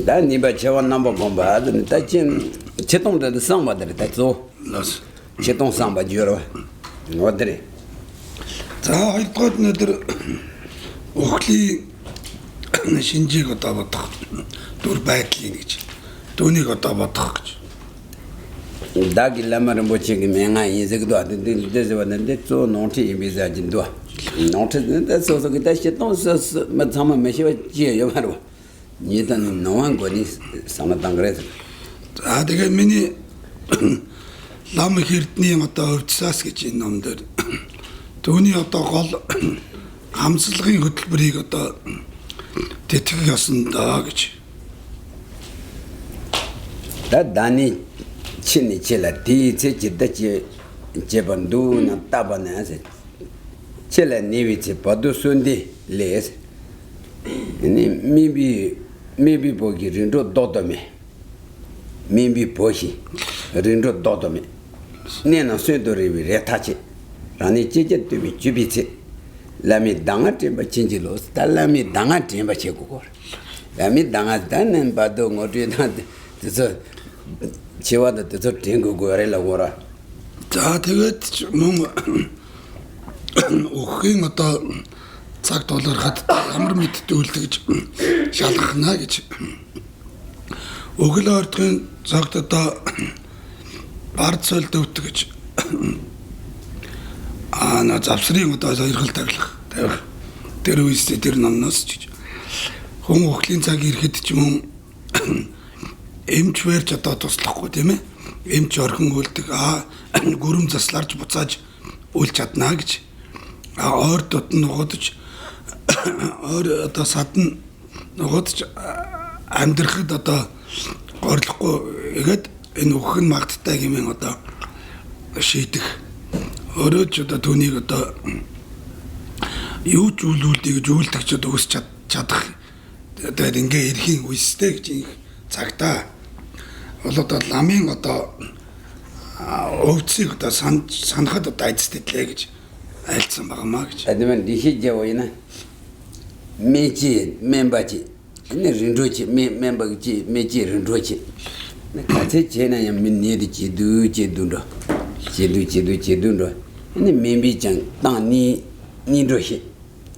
다 니바 제원 넘버 공부하던 다진 제동도 상바들 다죠. 제동 상바 주로. 어디래? 자, 이것 너들 охли шинжийг одоо бодох дүр байдлыг гэж түүнийг одоо бодох гэж дагиламар мочиг мэнга инзэгдо дэзэвэн데 цо нонти имизажиндо нонти дэсо서 그다시똥서 맞하면 메시와 지요 바로 니단 노한 거니 самадан 그래서 за тэгээ миний лам хэрдний одоо өвдсаас гэж энэ номдэр түүний одоо гол хамслагын хөтөлбөрийг одоо тэтгэх ёсон доо гэж. Да дани чиний чила тийцэ жидачи жебанду на табанаас чила невичи подусунди лес ни миби боги риндо додоме миби бохи риндо додоме нена 쇠도리비 레타치 라니 찌제뚜비 주비치 라미 당아티 바친지로스 달라미 당아티 바치고 라미 당아다는 바도 어디다 그래서 지와도 저 땡고 거래라고라 자 тэгээд мөн өхгийн одоо цаг толгороход ямар мэдтэй үлдэ гэж шалгахна гэж өглөө ордгийн цагт одоо бард солд өвт гэж на завсрын одоо сойрхол тавилах тэр үстэй тэр номноос ч хүн өхлийн цаг ирэхэд ч юм эмч вэрч одоо туслахгүй тийм ээ эмч орхон үлдэг гүрэм заслаарч буцааж үл чадна гэж ойр дотн нугадж ойр одоо садн нугадж амьдрахад одоо горлохгүй игээд энэ өхөн магттай гэмээр одоо шийдэх өөрөө ч одоо түүнийг одоо юу ч үлдээ гэж үлдэх ч одоо өсч чадах тэгээд ингээ эрхийн үстэй гэж цагтаа бол одоо ламын одоо өвцгийг одоо санахад одоо айцтэдлээ гэж айлцсан багамаа гэж. адимэн дихижэвэна мэжи мембаji энэ ринжочи мембаji мэжи ринжочи 같이 제나야 민니디 지두지두로 지두지두로 ini mimpi jang tang ni rohi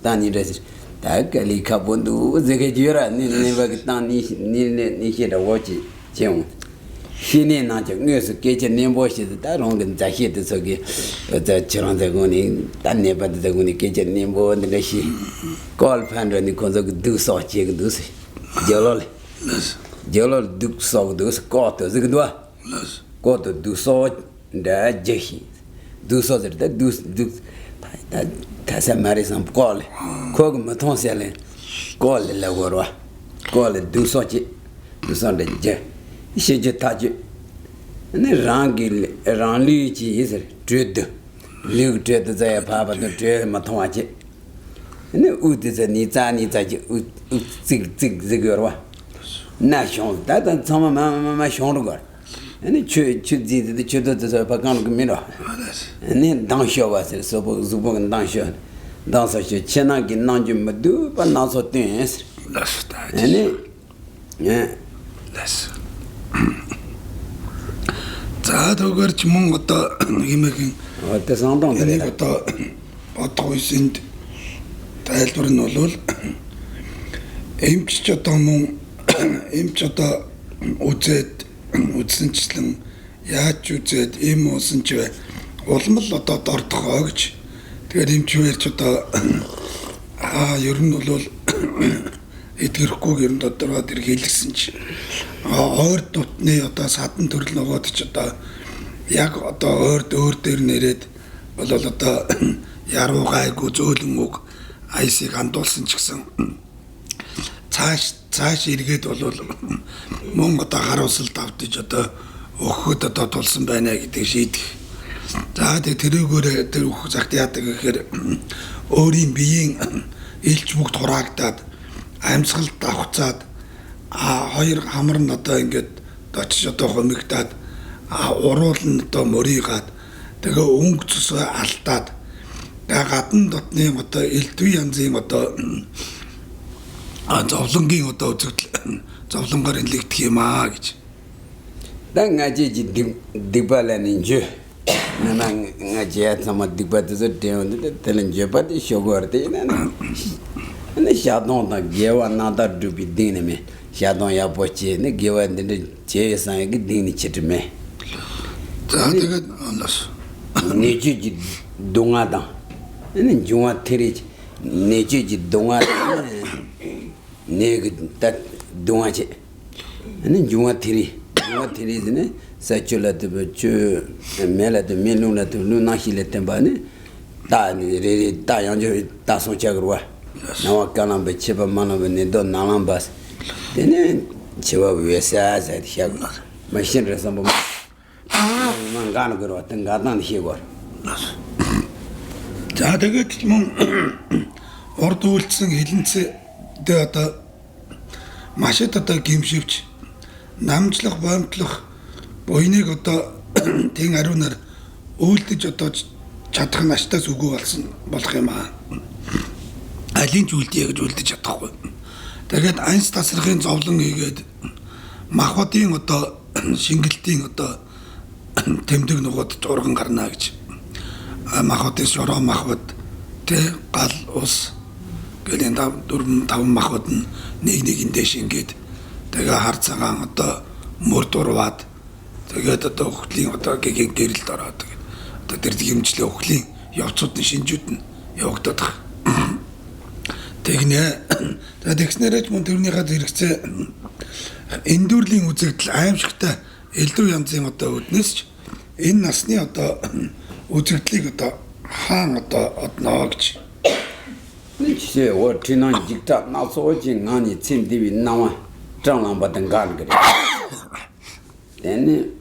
tang ni resi ta kali kabondu zege jura ni ba tang ni he da woji jeng sini na je nges ke je nembo shi da rong den za he de so ge da chirang de go ni tan ne ba de go ni ke je nembo de shi call fan ni ko zo du so che du se jolol du so du ko to zege do ko to du so da je hi du so da du ta sa mari sam call ko ma ton sele call la woro call du so che du so de je shi je ta je ne rangli chi is dread liu dread za ya pa ba de dread ma ton a che ne u de za ni za je u zig woro na shon da tsama ma shon ro 아니 추지도 추도도 바간 그미로 아니 당셔 와서 소보 주보는 당셔 당서시 천하기 난지 뭐도 반나서 땡스 라스타 아니 예 라스 자도거치 문 것도 이메긴 어때 상당들 것도 어떻게 있는데 다일들은 올올 эмччото мөн эмччото үзээд үзсэнчлэн яаж үзээд эм уусан ч бай улам л одоо дордохоо гэж тэгэхээр эмчвэрч одоо ер нь бол эдгэрхгүй ер нь дотороо тэр хэлсэн чи ойр дотны одоо садан төрөл нөгөөд ч одоо яг одоо өөр дээр нэрээд бол одоо яруу гайгүй зөөлөн үг айсыг андуулсан ч гэсэн цааш эргээд бол мөн одоо харуулсалт автаж одоо өгөхөд одоо тулсан байна гэдэг шийдэх. За тэрүүгээр тэр өгөх цагт яадаг гэхээр өөрийн биеийн илч бүгд хураагдаад амьсгалд давхцаад хоёр хамар нь одоо ингээд очиж одоо хомигдаад уруул нь одоо мөрийгаад тэгээ өнгө цусаа алдаад гадна дотны одоо элдв янзын одоо зовлонгийн одоо үзэгдэл зовлонгоор нэлэгдэх юм аа гэж. Dan ngaji dibala ninju. Nang ngaji at sama dibata zo deon telen jepat shogor te na. Ne shadon da gewa na da dubi dine me. Shadon ya poche ne gewa de che sang gi dine chitme. За тэгээд онлос. Neji dunga da. Ne junga teri neji dunga ne ta dunga che. Ne junga teri Matrizine, Sachula de Chu, Mela de Miluna to Lunahile Tembane, Tayanjo Tasso Chagrua. Now I can't be cheaper man of an Indon Nalambas. Then Chiva Vesas at Shagna. Machine resemble Manganagro and Gardan Higo. За тэгээд мөн урд үйлдсэн хилэнцээ одоо маш их одоо гимшивч намжлах боомтлох буйныг одоо тэн ариунаар үйлдэж одоо чадах нь аштаас үгүй болсон болох юм аа. Алийн ч үйлдэ гэж үйлдэж чадахгүй. Тэгээд айнс тасрахын зовлон хийгээд махбодын одоо шингэлтийн одоо тэмдэг нугад урган гарна гэж. Махбодын шороо махбод тэ гал ус гэдэг 4-5 махбод нь нэг шингээд тэгээ хар цагаан одоо мөр дурваад тэгээд одоо өхлийн одоо гэгэн гэрэлд ороод тэгээд одоо тэр хэмжлээ өхлийн явцуудын шинжүүд нь явагдаад байгаа. Тэгнэ тэгээд тэгснээрээ ч мөн тэрнийхээ зэрэгцээ эндүрлийн үзэгдэл аимшигтай элдв янзын одоо үднэс ч энэ насны одоо үзэгдлийг одоо хаан одоо одноо гэж. Ничээ вот чинан жигта насоожин гаани цимдиви нава Trang batang gan kare. Then,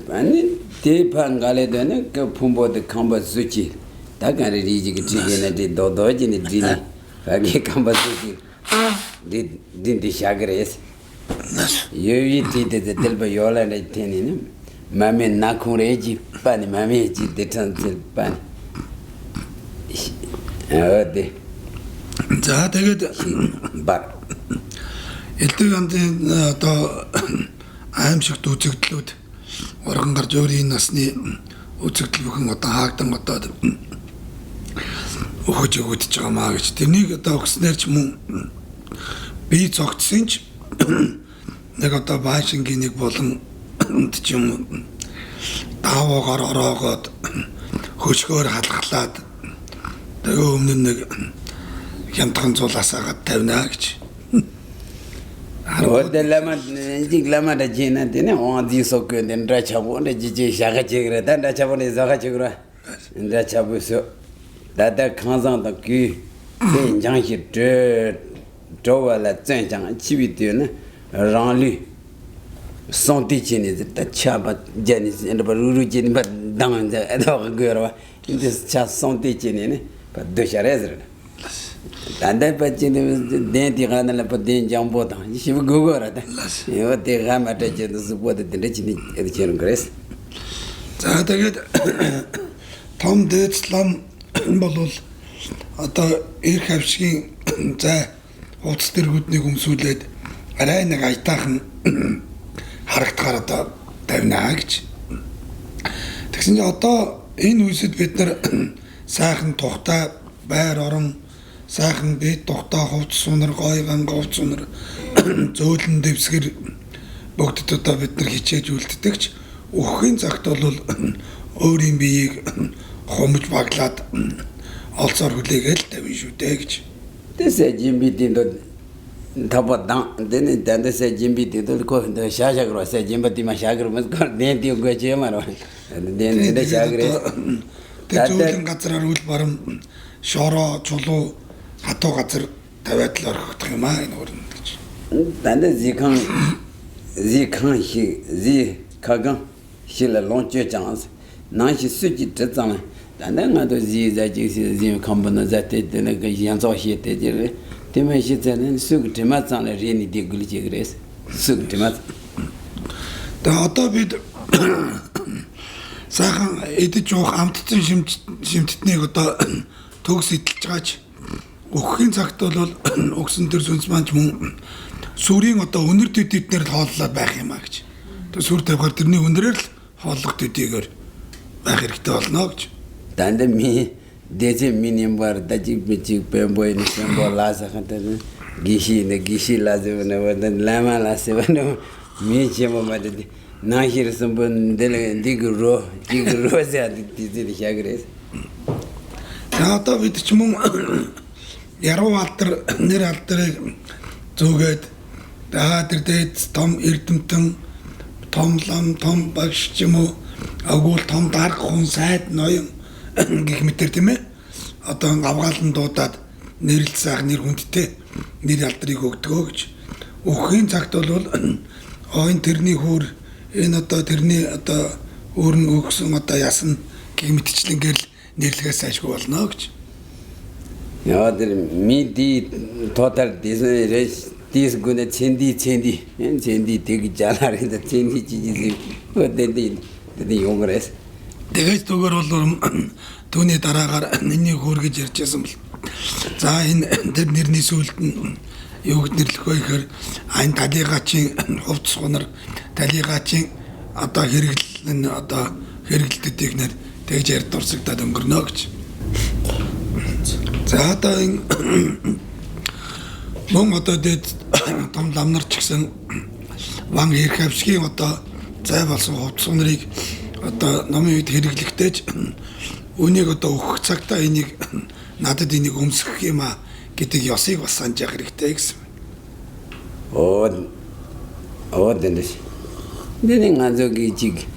ani te pangale dene ke pumbo de kamba suchi. Ta kan riji ke trige na de do jini dini. Pagi kamba suchi. Di shagres. Yoyi ti de telba yola na teni ne. Mame nakure ji pani mame ji de tantil pani. Ade. За тэгээд Bar. элдв янзын одоо аимшигт үзэгдлүүд урган гарч өөрийн насны үзэгдэл бүхэн одоо хаагдан одоо өгөж өгödж байгаа маа гэж. Тэрнийг одоо өгснээр ч мөн бие цогцсон ч нэг одоо баашингийн нэг болон ч юм даавуугаар ороогоод хөшгөөр халахлаад тэгээ өмнө нэг хямдхан зулаасаагаад тавина гэж. What the lama da Jina dinner on the so good and Rachabon, the Gigi Shagachigra, then Rachabon is Zagachigra, and Rachabuso. That the Kansan the Q, Janshi, Dowa la Zanjang, Chivitune, Ranli, Son teaching is the Chaba Janis and the Barujin, but down the Adogura, in this chas son teaching in it, but Dusha. Tanda pachin denti kana la patin jambo ta shiv gogora ta yo te gama ta chen support the rechini chen grace. За тэгээд том дээдслам болвол одоо эрх авшигын за хувцас тэргүүднийг өмсүүлээд арай нэг аятаахан харагдахаар одоо тавина гэж. Тэгсэн чинь одоо энэ үсэд бид нар сайхан тухтай байр орон сайхан бие тухтай хувцас сунар гойган говц сунар зөөлөн дэвсгэр бүгд одоо бид нар хичээж үлддэгч өхийн цагт бол өөрийн биеийг хомж баглаад олцоор хүлээгээл тавина шүү дээ гэж. Тэсэ жимбитин до табадан дэн дэндэ жимбитин до ко шашагро сэ жимбати машагро мэс ко дэнти угэж ямаро дэн шагрэ тэжүүлэн газраар үл барам шороо чулуу хатуу газар тавиад л орхих юм аа энэ өрн гэж. Дандаа зикхан зи каган шила лонче чанс нааши сүжи тэцана дандаа гадо зи зажи зи камбана зате дэнэ янзо хиэтэй дэр тэмэши зэнэн сүг тэмацана рени дэгүлж гэрээс сүг тэмац. Тэгээ одоо бид сайхан эдэж уух амтцсан шимтэтнийг одоо төгс идэлж байгаач өгөхийн цагт бол өгсөн тэр сүнс маань ч мөн сүрийн одоо өнөр төдийднэр л хооллоод байх юм а гэж. Тэр сүр тавихаар тэрний өнөрөөр л хооллох төдийгээр байх хэрэгтэй болно гэж. Дандаа ми дэжи миним бар дажиг бичиг бэмбой нэсэн болааса хатаа гişи лазэвна вадан лама ласэвна ми чемо мадэди нахирсэн бэн дигро зяд дизэл хягрэс. За одоо бид ч мөн яруу алдар нэр алдрыг зүгээд тэр дээд том эрдэмтэн том лам том багш ч юм уу агуул том дарга хүн сайд ноён гэх мэтэр тийм ээ одоо авгаалan дуудаад нэрлэл сайх нэр хүндтэй нэр алдрыг өгдөгөө гэж. Өгөхийн цагт бол ойн тэрний хөр энэ одоо тэрний одоо өөрн өгсөн одоо ясна гэх мэтчлэнгээр л нэрлэхээс ашгүй болно гэж. Яа тэр миди тотал дис гүнэ цэнди энэ цэнди тэг жалаар энэ цэнди жижиг өдөд юугрэс. Тэгээд зүгээр бол түүний дараагаар энэний хөөргөж ярьжсэн бэл. За энэ тэр нэрний сүлд нь юу гэж нэрлэх вэ гэхээр айн талигачийн хувцс гонор талигачийн одоо хэрэглэн одоо хэрэглэлтүүдийг нэр тэгж ярь дурсагдаад өнгөрнө гэж. За одоо энэ мөн одоо дэд том ламнар ч гэсэн ван хэрхавшгийн одоо зай болсон хувцс гонорыг одоо номын үед хэрэглэхтэйч үнийг одоо өгөх цагтаа энийг надад энийг өмсгөх юм а гэдэг ёсыг бас санджах хэрэгтэй гэсэн. Дэндэж. Дэнэн азоги жиг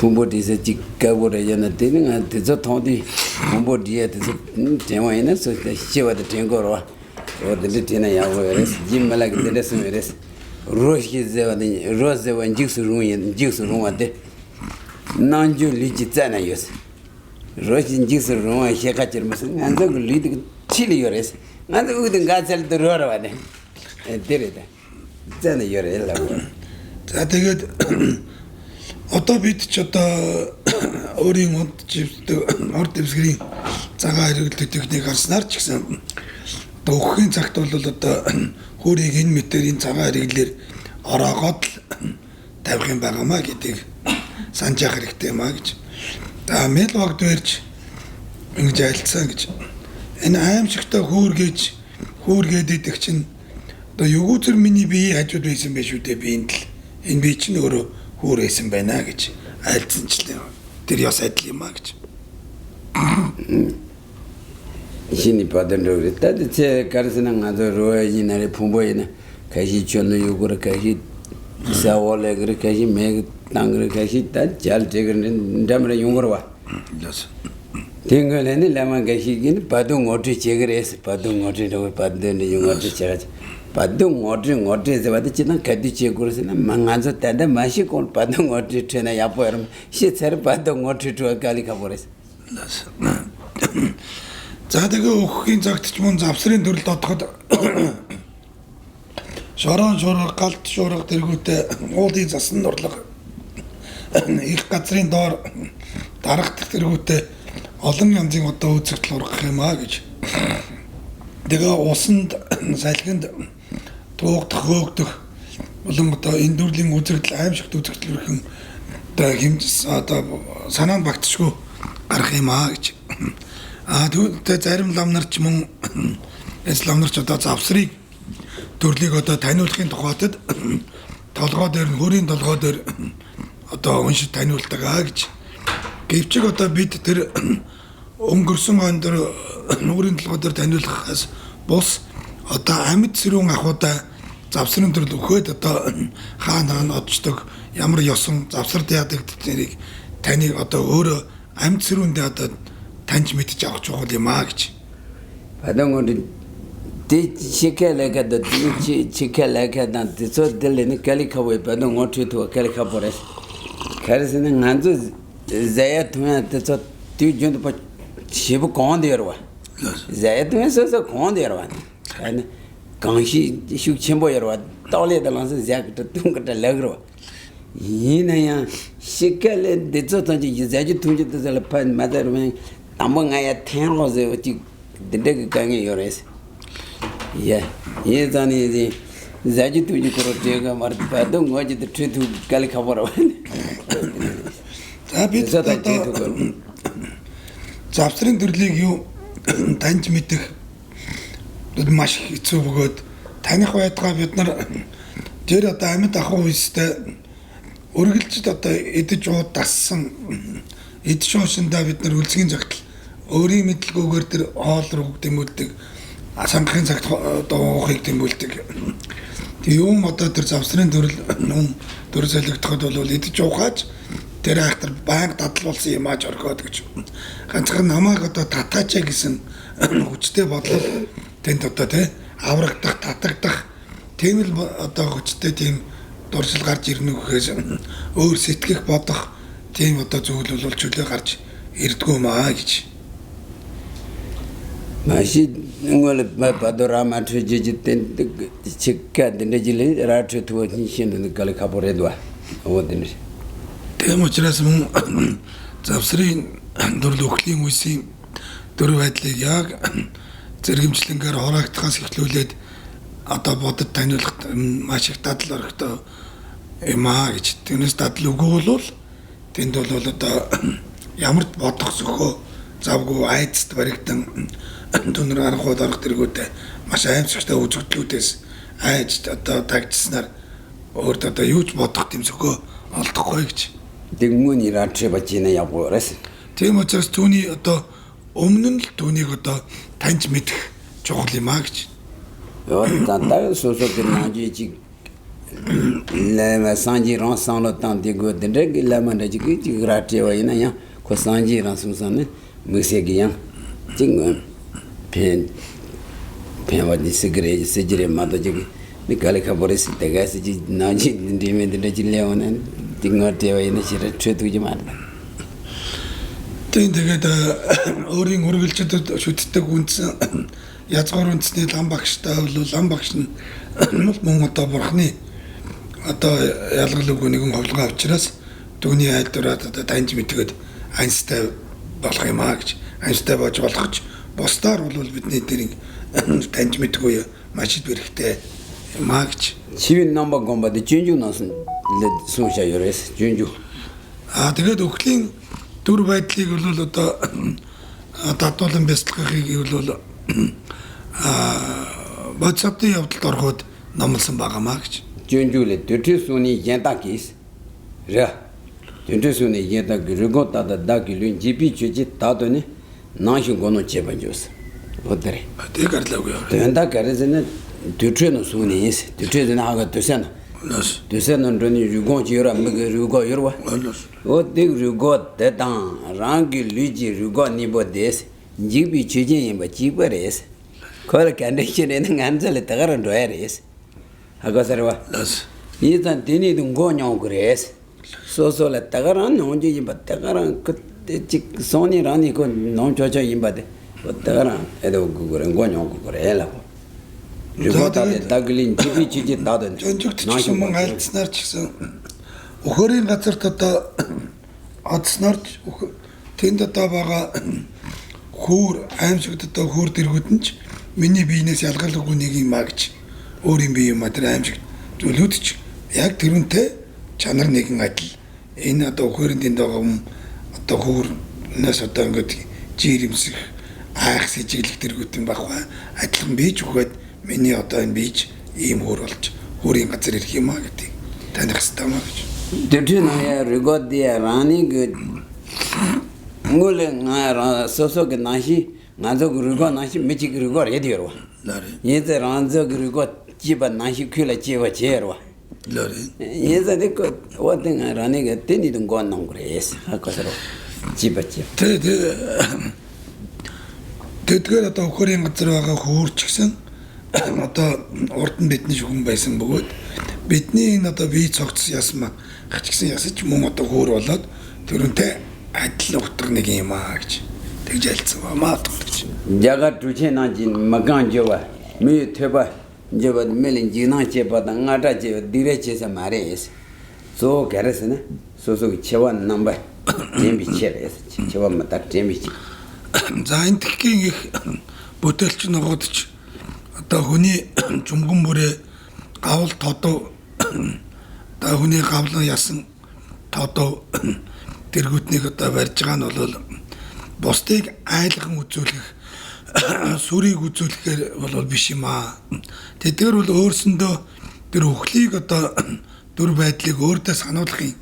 пумбодисе жиг гавора яна дэнэн азо тоди пумбодиэ тэсэ темаина сота шивада тенгоро. Дэндэ тена явоэрес жиммалаг дэдэсмэрес. Росхизевани розеван жигсурун데. Нанжу лижицана ёс. Росин жигсурун хекачермас анзаг лид чили ёрес. Надад үгдэн гацал дөрөөрванэ. Тэрэдэ. Зэна ёрэлла. За тэгээд одоо бид ч одоо өөрийн уд живдэг орд дэвсгэрийн цагаан хэрэглэлт техник харснаар ч гэсэн одоо өгөхийн цагт бол одоо хөрийг энэ мэтэр энэ цагаан хэрэглэлээр ороогоод тавих юм байгаамаа гэдгийг санджах хэрэгтэй маа гэж. За мэл багт барьж ингэж айлцсан гэж. Энэ аимшигтай хөөргээд идэх чинь одоо югуузэр миний бие хажууд байсан байх шүү дээ би энд л энэ би чинь өөрөө хөөрөөсөн байна гэж айлцсанчлаа. Тэр яс адил юм а гэж. Ишини падэнрөө тад че карсэнэн адо роэжи нарэ пумбоина кайши чонно югура кайши саолэгэр кайши мэг тангэр кайши тад жал жэгэрнэн дамра юнгорва. Яс. Тэнгэлэни ламан кайшигин падун оти чэгэрэс падун оти ро падэн юнгорти чэгэж падун оти зэвадэ чина кади чэгурсэна манганза тада маши кон падун оти тэна япоэрм шицэр падун оти туа кали каборес. Яс. За тэгээ өгөхийн цагт ч мөн завсрын төрөлд одоход шорон шураг галт шураг тэргүүтээ уулын засан дурлага их газрын доор дарагдах тэргүүтээ олон янзын одоо үзэгдэл ургах юм а гэж. Тэгээ усанд салхинд туугдах хөөгдөх болон одоо энэ дүрлийн үзэгдэл аимшигт үзэгдэл өрхөн одоо хэмжис одоо санаанд багтчихгүй гарах юм а гэж. Тэгвэл зарим ламнар ч мөн ламнарч одоо завсрыг төрлийг одоо таниулахын тухайд толгой дээр хөрийн толгой дээр одоо уншиж таниулдаг аа гэж. Гэвчиг одоо бид тэр өнгөрсөн он дээр хөрийн толгой дээр таниулахаас бус одоо амьд сэрүүн ахуйда завсрын төрөл өгөхөд одоо хаана одчдог ямар ёсон завсарт яадаг тэрийг таны одоо өөрөө амьд сэрүүндээ одоо таньж мэдж авах чухал юм а гэж. Падангонд ди чикэлэгэд ди чикэлэгэд дэцодэлэни каликавэ падангонд ту каликаборес. Карсэнэн ганзу зэятмэ дэцо тижүнд ба шиб кондэрва. Зэятмэсэсэ кондэрва. ана 강시 슈침보여와 떠올려달라서 자기도 둥그다 레그로 이나야 시칼에 데저던지 이자지 둥지도 잘판 마다르면 담방아야 태로서 어찌 데데가 강에 요래서 예. 예전에 자주 두지 그렇게가 말도 뭐지 트위트 갈이 가버려. За бид завсрын төрлийг юу таньж мэдэх маш хэцүү бөгөөд таних байтугай бид нар тэр одоо амьд ахуй үстэй өргөлжид одоо идэж уудассан эд шуушиндаа бид нар үлсгийн цагт өөрийн мэдлгүйгээр тэр хоол руу дэмүүлдэг сангахын цагт одоо уухыг дэмүүлдэг юм одоо тэр завсрын төрөл төр солигдоход бол идэж уугааж тэр ахтар банк дадлуулсан юм ааж орхиод гэж ганцхан намайг одоо татаачаа гэсэн хүчтэй бодлол тэнд одоо тий аврагдах татагдах тийм л одоо хүчтэй тийм дуршил гарч ирнэ гэхээс өөр сэтгэх бодох тийм одоо зүйл бол чөлөө гарч ирдгүү маа гэж 마시 응월 바도라마 트지짓된 치카 데네질레 라트 투어진 신는 걸 가버려도 어디는 тийм учраас мөн завсрын дурлөөхлийн үеийн дөрв байдлыг яг зэрэгэмжлэнгээр хороогдохоос эхлүүлээд одоо бодод таниулах маш их дадал орохтой юм аа гэж. Тэрнээс дадал үгүй бол тэнд бол одоо ямар бодох зөхөө завгүй айцд баригдан түнэр анхууд орох тэргүүтэй маш аимшигтай үзэгдлүүдээс айж одоо тагчснаар өөрт одоо юу ч бодох юм зөхөө олдохгүй гэж. 등문이 라트바지네 야고라스. Тийм учраас түүний одоо өмнө нь л түүнийг одоо таньж мэдэх чухал юм аа гэж. Тантаа сосодэр наажиж лэма санжиран санлотан дэгөө дэнэг лэмэнэж гэж гратива иная ко санжиран сумсаны мэсэги야. 징 펜 펜와디 시그레 시지레 마도지 미칼레카 보레스 데가스지 나지 딘디메데 질레오네 딩어테와 이네 시레 트레두지 말다. Тэгээд өөрийн үргэлжлэлд шүтдэг үнсэн язгаар үндэсний лам багштай бол лам багш нь мөн одоо бурхны одоо ялгал үгүй нэгэн ховлогоо авчраас түүний айлдвараад одоо таньж мэдгээд аньстай болох юм аа гэж аньстай болж болгож бусдаар бол бидний тэрийг таньж мэдгүй маш их хэрэгтэй юм аа гэж. Чивэн номер гомбад жинжу насан сунша ёрэс жинжу. Тэгээд өхлийн төр байдлыг бол одоо татуулан бяцлагахыг бол WhatsApp-ийн явдалд ороход номлосон байгаамаа гэж. Жинжулэ дэтэсүний янтакис. Ра. дэтэсүний янтак реготада дагилүн жипи чүжи тадони наашин гоно чебанжус. Одре. Тэг арлаагүй. Янтак гарэзэнэ дэтэно сүнийс. дэтэно хага төсөн. Нас. Төсөн ндони югон жира мэг юго ёрва. Одэг юго дэдан ранги лижи юго нибодэс. Жипи чүжи ямба жибэрэс. Кол кандэшэнэн анзалэ тагаран доэрэс. 하가서와 이단 데니 동고냥 그래스 소소라 따가란 언제 임바 따가란 그때 직 소니라니 그 nom조저 임바데 따가란 에도 그거는 고냥 그래라고 리고다데 다글린 지비지지 다든 전죽트сэн мөн альцнаар ч гэсэн өхөрийн газарт одоо одсноор тэнд одоо байгаа хүүр аимшигт одоо хүүр дэргүүд нь ч миний биенээс ялгалгүй нэг юм а гэж өөрийн бие материал аимшиг зүйлүүдч яг тэрүүнтэй чанар нэгэн адил энэ одоо өхөрийн дэнд байгаа юм одоо хүүрнээс одоо ингээд жирэмсэх айх сэжиглэх тэргүүтэн багва адилхан бийж өгөхөд миний одоо энэ бийж ийм хөр болж хөрийн газар ирэх юм а гэдэг таних хэрэгтэй маа гэж. дэтэноя регодиа рани 그 ngule nga soso ke nashi ngazo grugo nashi mechi grugo rediro yeze ranzo grugo jiba nashi kyula jiba jerwa yeze de ko waten rani ge teni dun gon nong gres hakosero jiba jiba тэдгээр одоо өхөрийн газар байгаа хөөрч гисэн одоо урд нь бидний шүгэн байсан бөгөөд бидний энэ одоо бие цогц ясмаа хач гисэн ясаж мөн одоо хөөр болоод тэрүнтэй адил утга нэг юм аа гэж тэгж ялцсан бамаа гэж. Яга түчэнажин маганжова ми тэба 제가 매일 지나치 받아 나타지 디레치에서 말해서 저 가르스네 소소 체원 넘버 잼비체레스 체원 맞다 잼비치 за энэ тэлхийн их бүтээлч ногоодч одоо хүний жумган бүрээ гавл тодов одоо хүний гавлан ясан тодов тэргүүтнийг одоо барьж байгаа нь бол бусдыг айлган үзүүлэх сүрийг үзүүлэхээр бол биш юм аа. Тэдгээр бол өөрсөндөө тэр өхлийг одоо дүр байдлыг өөртөө сануулахын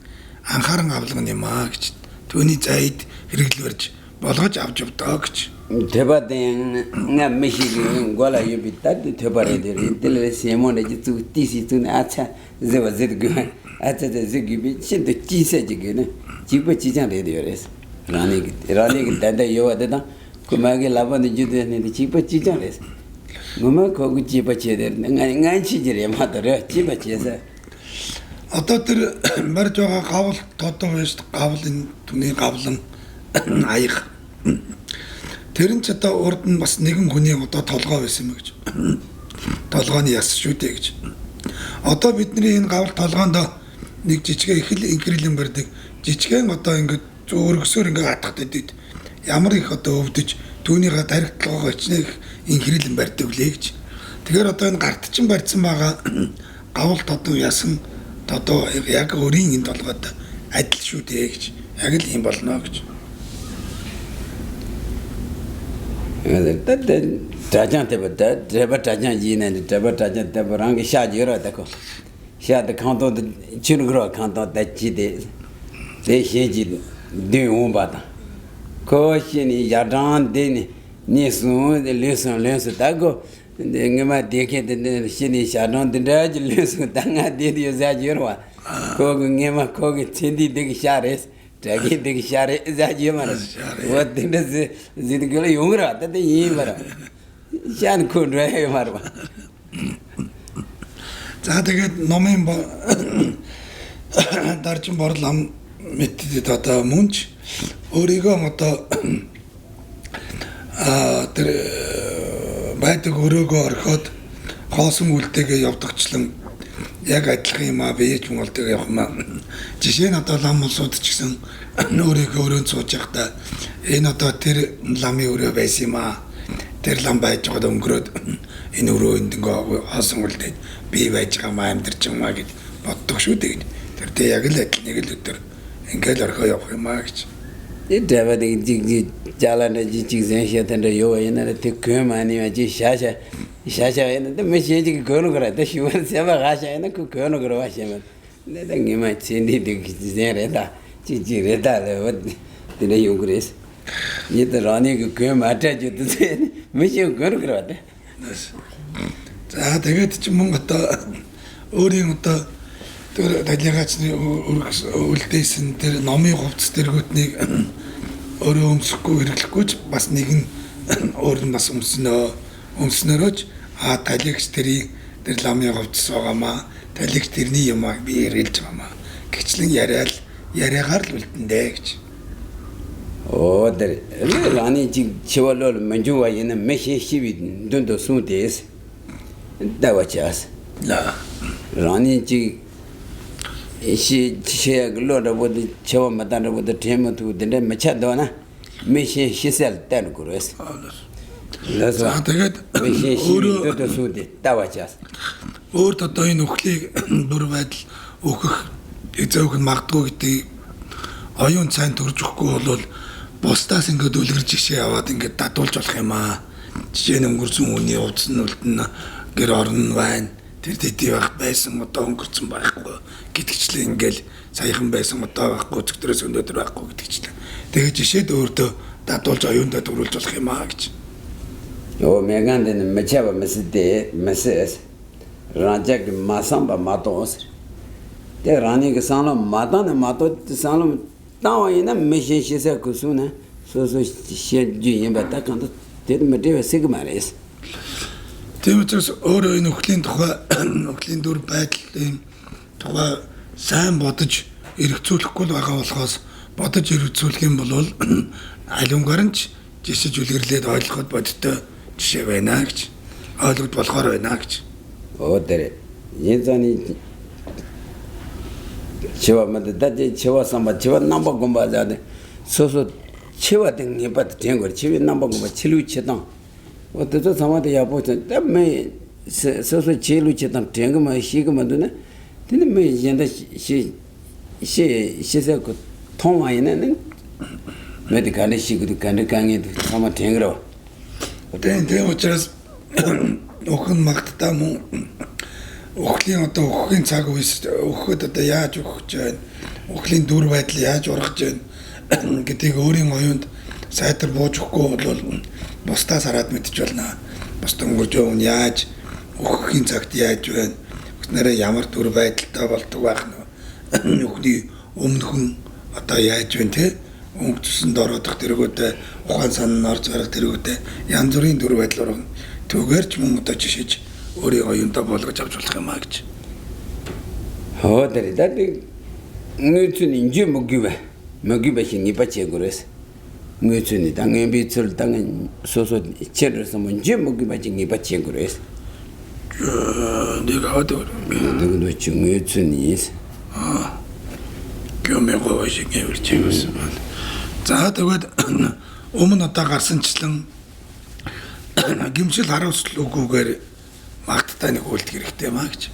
анхааран авлагын юм аа гэж түүний зайд хэрэглэж болгож авч явдаа гэж. Тэбадэн nga мишиг гола юбитад тэбарэдэр дэлээс ямон жицүү тиситүн ача зэва зэдгү ача зэдгү шиндэ чисэжгэнэ жиба чижан рэдиорэс раник данда 요와데다 그마게 라반데 주데네 жиба чижанрэс 뭐마 거기 жиба чедэр nga чижэрэ мадэрэ жиба чеса одоо тэр барьж байгаа гавл тодоо байж гавлын түүний гавлан аяг тэр нь ч одоо урд нь бас нэгэн хүний одоо толгой байсан юм гэж. Толгойн яс шүү дээ гэж. Одоо бидний энэ гавл толгоонд нэг жижигхэн их л инкрилэн барьдаг. Жижигхэн одоо ингээд зөөргсөөр ингээд хатгад идэв. Ямар их одоо өвдөж түүнийхээ тархитлогоо ичнэх инкрилэн барьдаг үлээ гэж. Тэгэхээр одоо энэ гартчин барьсан байгаа гавл тодоо ясан тодоо яг өрийн энэ толгойд адил шүү дээ гэж. Яг л юм болно гэж. Trajan tebata, treba trajan jina, treba trajan tebarang shajira dako. Shad kanto chunugro kanto dachide. De sheji de umbata. Ko shini yadan de nisun de lesun dago. De ngema deke de shini shadan de raj lesun danga de yozajirwa. Ko ngema ko tindi de shares. Tagi de share zajimara. What did zidgula yumra that the yimara. Shan could ray marva. Zahaget nomemba Darchim Borlam Metidata Munch, Origo Moto Bite Gurugo or Hot, Hosum will take a Yoptachlam. Яг адилхан юм аа бийж муулдаг явах юм. Жишээ нь одоо лам улсууд ч гэсэн өөрийнхөө өрөөнд сууж байхдаа энэ одоо тэр ламын өрөө байсан юм аа. Тэр лам байж байгаад өнгөрөөд энэ өрөөнд ингээ хоосон үлдээд бий байж байгаа маа амьдарч юм аа гэж боддог шүү дээ. Тэр тэг яг л адил нэг л өдөр ингээл орхоо явах юм аа гэж. Тэвэд жиг жалана жиг зэншэтэнэ ёо энэ тэг көмани ажи шаша энэ мэшэжиг гөрөнгөрэ тэ шивэр сэва гашаа энэ гөрөнгөрэ башаа. Нэ дэнгима чинди дэг зэрэда жижирэда лэвэд дэ югрэс. Нэ раник көм атаж үтэ мэшэ гөрөнгөрэ. За тэгээд чи мөн одоо өөрийн одоо тэр далигачны үлдээсэн тэр номын хувцас тэргүүтнийг өөрөө өмсөхгүй хэрэглэхгүй ч бас нэгэн өөр нь бас өмснөрөөч талигч тэрийг тэр ламын хувцас байгаамаа талигч тэрний юм аа би ярилж байгаамаа гэчлэн яриагаар л үлдэндээ гэж. Оо тэр лани чивэлөл манжуа яна мэшэ шивид дүндө сүндэс давачаас ла лани чи she glora with the chow madana with the temo to the machadona, mission she sell 10 gurus. That's what mission she to the sudi, Tawachas. Or the toin ukli Burvat Uk, it's open Martuti, Oyun Saint Urchuko, Postas and Godulchi, I think at Tatolchema, Chenum Gursuni, Nultna, Gerorn wine. Тэр байсан одоо өнгөрцөн байхгүй гэдэгчлээ ингээл саяхан байсан одоо байхгүй зөвхөн өнөөдөр байхгүй гэдэгчлээ. Тэгээ жишээд өөртөө дадуулж оюундаа дөрүүлж болох юм аа гэж. Оо мэганд энэ мачава мэсдэ мэсэс ранжаг масамба матос. Тэ раник санам матана матот санам та와ина мэшэшэсэ кусуна сосо шэжи юмбата кант тэр мэдэвэ сигмарес. Тэгвэл өөрөө энэ өхлийн тухай өхлийн дүр байдлын тухай сайн бодож эргцүүлэхгүй байгаа болохоос бодож эргцүүлэх юм бол алюнгаар нь жишэж үлгэрлээд ойлгоход бодтой жишээ байна гэж ойлгож болохоор байна гэж. Оо тэр янзаны чива мэддэ чива самба чива намба гомбазаде сосо чива 등 예받 된거 чива намба гомба 칠루 че당 어떠저 사마데 야보자 담매 서서 제일로 제단 땡거만 시거만도네 근데 뭐 이제다 시세 그 통화에는 메디칼에 시그도 간데 강에도 사마 땡거로 땡 учраас охин магтдаа мөн охлын одоо охин цаг үеэс охид одоо яаж өгч байна охлын дүр байдал яаж ургаж байна гэдгийг өөрийн оюунд сайтар бууж өгөхгүй бол бусдаас хараад мэдчих болно. Бусд өнгөрж явна яаж охин цагт яаж байна нэрээ ямар дүр байдалтай болдог байх нь охны өмнөхөн одоо яаж байна те өнгөцсөнд ороодох тэргүүтээ ухаан сан орж гарах тэргүүтээ янз бүрийн дүр байдал ургана. Түгээрч мөн одоо жишээж өөрийн оюунтай болгож авч болох юм аа гэж. Хөөдэр дээд нүцэн инжи моггивэ хинги бачээгрэс. Нүцэн 당연 비출 당연 소소 이체르서 뭔지 moggiva хинги бачээгрэс. 내가 어디 누구도 중요춘이 교매고 오시게 울지고서. За тэгээд өмнө одоо гарсанчлан гимшил харуулсал үгүйгээр магттай нэг үйлдэх хэрэгтэй маа гэж.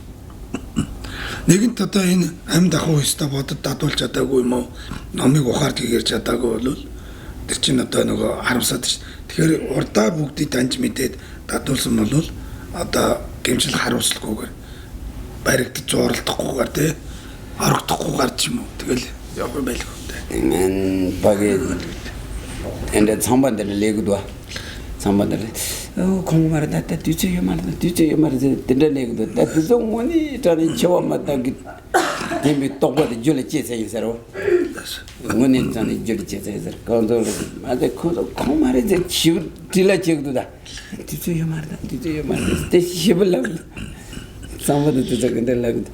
Нэгэнт одоо энэ амьд ахуй өстө бодод дадуулж чадаагүй юм уу? Номыг ухаард гэрч чадаагүй бол тэр чинь одоо нөгөө харамсаад ш. Тэгэхээр урдаа бүгдийг таньж мэдээд дадуулсан бол одоо гимшил харуулсалгүйгээр баригдаж зууралдахгүйгээр тий орогдохгүйгээр ч юм уу. Тэгэл явах байлгүй дээ. баг에 엔데 상반들 레고도 상반들 공부하다 때 뒤져요 말다 내고도 때 뒤져오니 저리 처음마다 김이 똑바로 줄이 제세이서로 문인 전에 줄이 제세이서 건도 아데 공부하다 지 딜라 제고도다 뒤져요 말다 때 시불라 상반들 뒤져 근데 레고도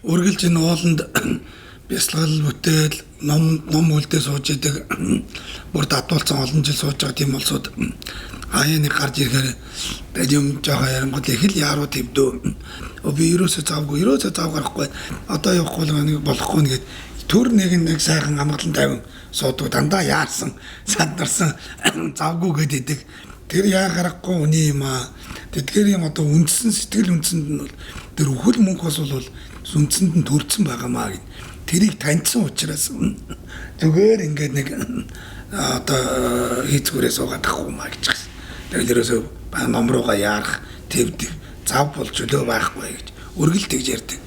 үргэлж энэ ууланд бясалгал бүтээл ном үлдээ сууж идэг бүр дадуулсан олон жил сууж байгаа тийм улсууд аяаны гарч ирэхээр юм жоо ярангууд их л яруу твдөө би ерөөсөө цаав гарахгүй одоо явахгүй нэг болохгүй нэгэд төр нэг сайхан амгалан тайван суудаг дандаа яарсан сандарсан завгүй гэдэг тэр яа гарахгүй үний юм аа тэдгээр юм одоо үндсэн сэтгэл үндсэнд нь бол тэр өхөл мөнхөөс бол сүнцэнд нь төрцөн байгаамаа гэд тэрийг таньсан учраас зүгээр ингээд нэг одоо хийцгүүрээ суугаад ахгүй маа гэж байна. Тэгэл ерөөсөө ном руугаа яарах твдэг зав болж өлөө байхгүй гэж үргэлж тэгж ярьдаг.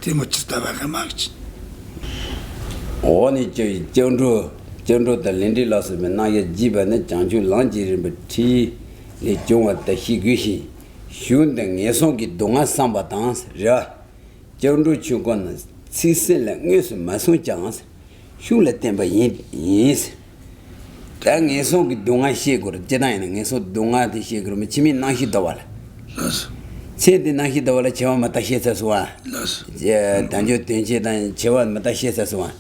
Тийм учиртай байгаамаа гэж. 오니 저 전로들 렌딜라스 맨나게 집안에 장주 란지를 티 레종한테 희귀시 쉬운데 예송기 동안 삼바당스 자 전로 주권은 시슬랑 예수 마소장스 흉래 템바 인스 당 예송기 동안 시고를 제나이는 예소 동안의 시고를 지민 나히 더발 세대 나히 더발 제와 마다 시에서와 제 단조 된제단 제와 마다 시에서와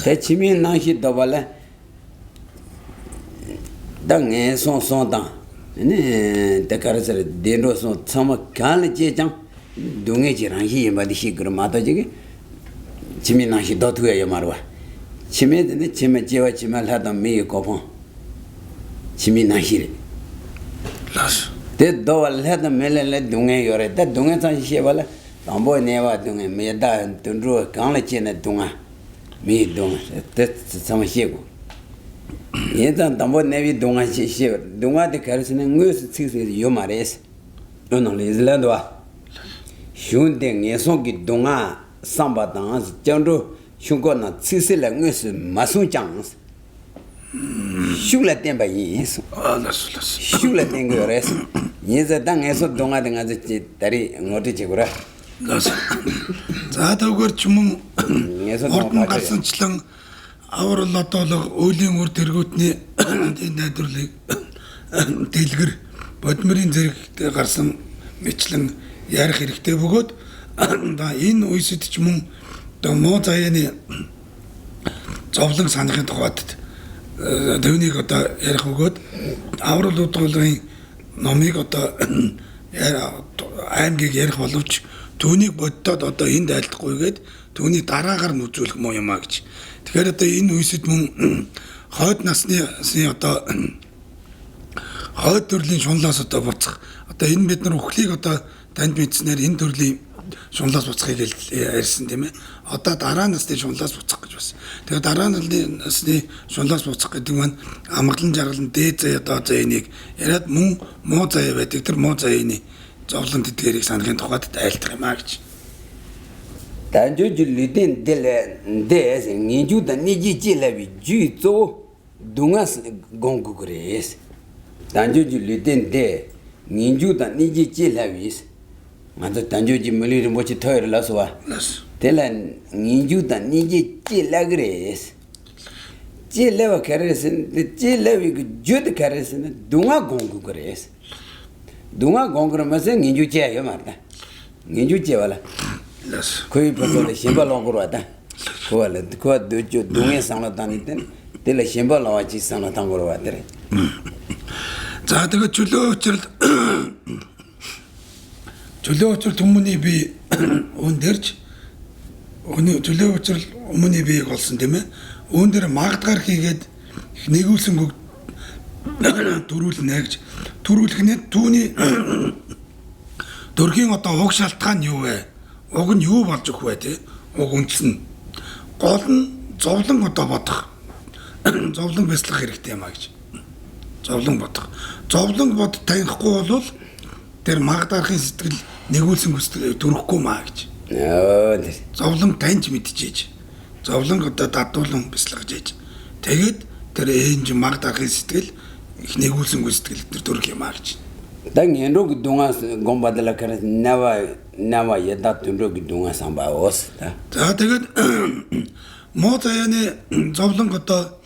대 지민 나히 더발 당에 손손당 네 대가르서 데로서 참아 갈제장 동해지랑히 마디시 그마다지게 지민나시 더트야 말와 지메데 지메 제와 지말 하다 메이 고폰 지민나시 라스 데 도알 하다 멜레 동해 요래 다 동해 산시 발라 담보 네와 동해 메다 던로 강레체네 동아 메 동아 데 참시고 얘단 담보 네비 동아시 동아데 가르스는 응스 치스 요 말레스 오늘 이슬란드와 흉댕 예송기 동아 삼바당스 정도 흉거나 치스라 응스 마순장스 흉라 템바 예스 라스 흉라 땡거레스 예자 당에서 동아등 아저씨 다리 어디 지구라 라스 за тэгвэр ч юм ордон гарсанчлан аврал одоолог өөлийн үр тэргүүтний найдварлыг дэлгэр бодмөрийн зэрэгтэй гарсан мэтлэн ярих хэрэгтэй бөгөөд энэ үеэд ч мөн одоо муу заяаны зовлон санахын тухайд төвнийг одоо ярих бөгөөд аврал удуулгын номыг одоо аймгийг ярих боловч түүнийг боддод одоо энд айлдахгүйгээд түүний дараагаар нь үзүүлэх муу юм а гэж. Тэгэхээр одоо энэ үеэд мөн хойд насны одоо хойд төрлийн шунлаас одоо буцах одоо энэ бид нар өхлийг одоо танд мэдснээр энэ төрлийн шунлаас буцахыг ярьсан тийм ээ. Одоо дараа насны шунлаас буцах гэж бас. Тэгээд дараа насны шунлаас буцах гэдэг маань амгалан жаргалан дээд заяа доод заяаныг яриад мөн муу заяа байдаг. Тэр муу заяаны зовлон тэтгэрийг санахын тухайд айлтгах юм аа гэж. 단조줄리된 델레데스 니주다 니지질라비 주조 동아스 공국그레스 단조줄리된 데 니주다 니지질라비스 맞아 단조지 멀리를 못치 터열라서와 델란 니주다 니지질라그레스 질레와 카레스 질레비 그 주드 카레스는 동아 공국그레스 동아 공국그레스 니주제야 말다 니주제와라 कोई पता शिंबा लोगों को आता को जो दुनिया सामने तानी तेरे शिंबा लोग चीज़ सामने तांगो आते रहे 자, 내가 줄로 동문이 비 온데르치 오늘 줄로 어머니 비 걸선데면 온데를 막다가 хийгээд нэгүүлсэн г дөрүүлнэ гэж дөрүүлэхнээ түүний дөргийн одоо уг шалтгаан юу вэ? Уг нь юу болж өгөх вэ те? Уг үнэлсэн. Гол нь зовлон одоо бодох. Зовлон бяцлах хэрэгтэй юм а гэж. Зовлон бодох. Зовлон бод танихгүй бол тэр магдарахын сэтгэл нэгүүлсэн хүсэл төрөхгүй маа гэж. Зовлон таньж мэдчихэж. Зовлон одоо дадуулан бяцлах гэж. Тэгээд тэр энэ магдарахын сэтгэл их нэгүүлсэн хүсэл тэр төрөх юм а гэж. 당 연록 동안 공부하다가 그래서 나와 예다 tunrok 동안 상바오스 다. 자, тэгээд 모자연의 зовлон одоо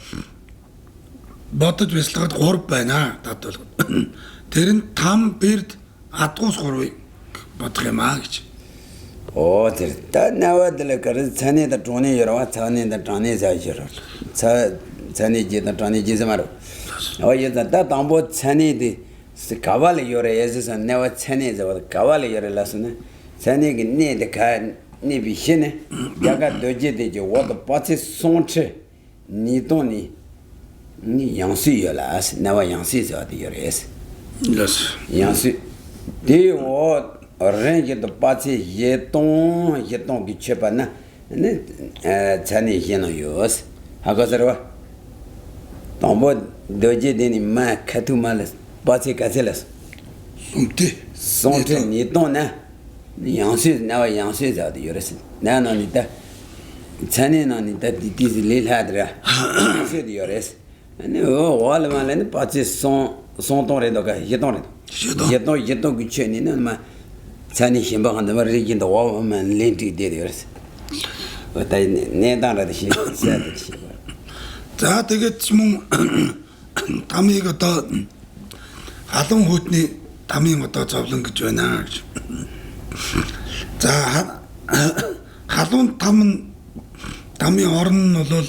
бодож бяцлагад 3 байна дадвал. Тэр нь там бэрд адгуус 3-ыг бодох юм аа гэж. Оо тэр та наваадла кар цанеда тоны ярва цанеда тоны заажэр. цаны жида тоны жизмар. Оо яда та тамбо цанеди кавале 요래 예즈선 내가 цане자 кавале 요래라서네. цане기 네데 카 네비시네. 야가 도제데 저 와도 빠치 손체 니도니 니 양수여라스 내가 양수여도 요래스. yes. 양수 대오 렌게도 빠치 예동 기체바나 네 цаны 해노요스. 하고서와 tambo 도제데니 마 카투말스 빠치 가셀스. 손테 니도나 양수 나와 양수자도 요래스. 나나니다 цан에나니다 디디즈릴하드라. 세디 요래스. 아니 와알만은 빠치 손동레도가 예동레도. 예동 기체니는 마 цаны 힘방한데 말이긴도 와만 렌티 데요래스. 어따 내단라도 시야듯이. 자, тэгээд мөн тамиг одоо халуун хөтний тамийн одоо зовлон гэж байна гэж. За, халуун тамийн орн нь бол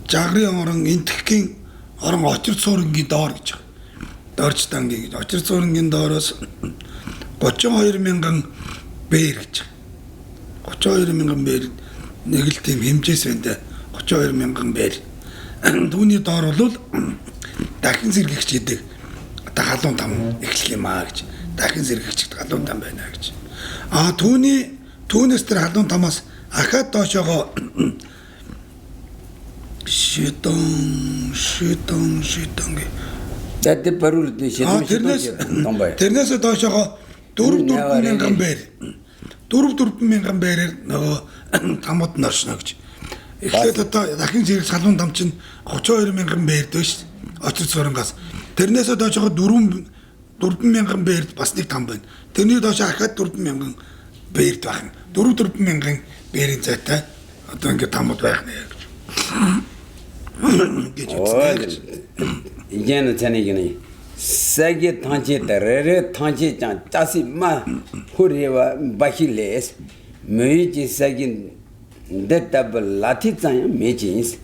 жагрын орн, энтхэгийн орн очир суурингийн доор гэж. Доорч тангийн гэж. Очир суурингийн доороос 32,000 бээр гэж. 32,000 бээр нэг л тийм хэмжээс байна. 32,000 бээр. Түүний доор бол дахин зэрэгч гэдэг одоо халуун там эхлэх юм аа гэж. Дахин зэрэгч халуун там байна гэж. Түүнээс тэр халуун тамаас ахаад доошоогоо шитон гэ. Тэд баруул дэшээ томбай. Тэрнээс доошоогоо 4,000 бээр. 4,000 бээрээр нөгөө тамууд нь оршно гэж. Эхлээд одоо дахин зэрэг салуун там чинь 32,000 бээрд байна шүү дээ. Очир суурангаас. Тэрнээс доошоо 4,000 бээрд бас нэг там байна. Тэрний доошоо ахаад 4,000 бээрд байна. 4,000 бээрийн зайтай одоо ингэ тамууд байх нэ гэж. 이제는 전에기는 세계 단체들의 단체장 자시마 후리와 바힐레스 메이지 세계 데터블 라티장 메이지스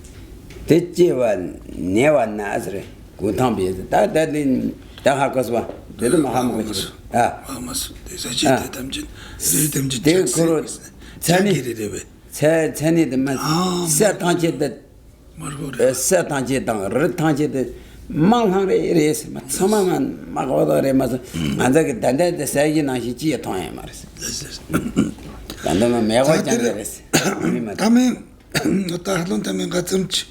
대체와 네와 나즈레 고탐비에 다다딘 다하고서 되도 마하모지 아마스 대사지 담진 대그로 전이데베 전이데만 세 단체들 Margore. Sa tangje dang r tangje de mang hang re res ma sama man ma go da re ma anda ge danda de sa gi na shi ji ya tong ya ma res danda ma me go jang res Тамийн одоо халуун тамийн газамж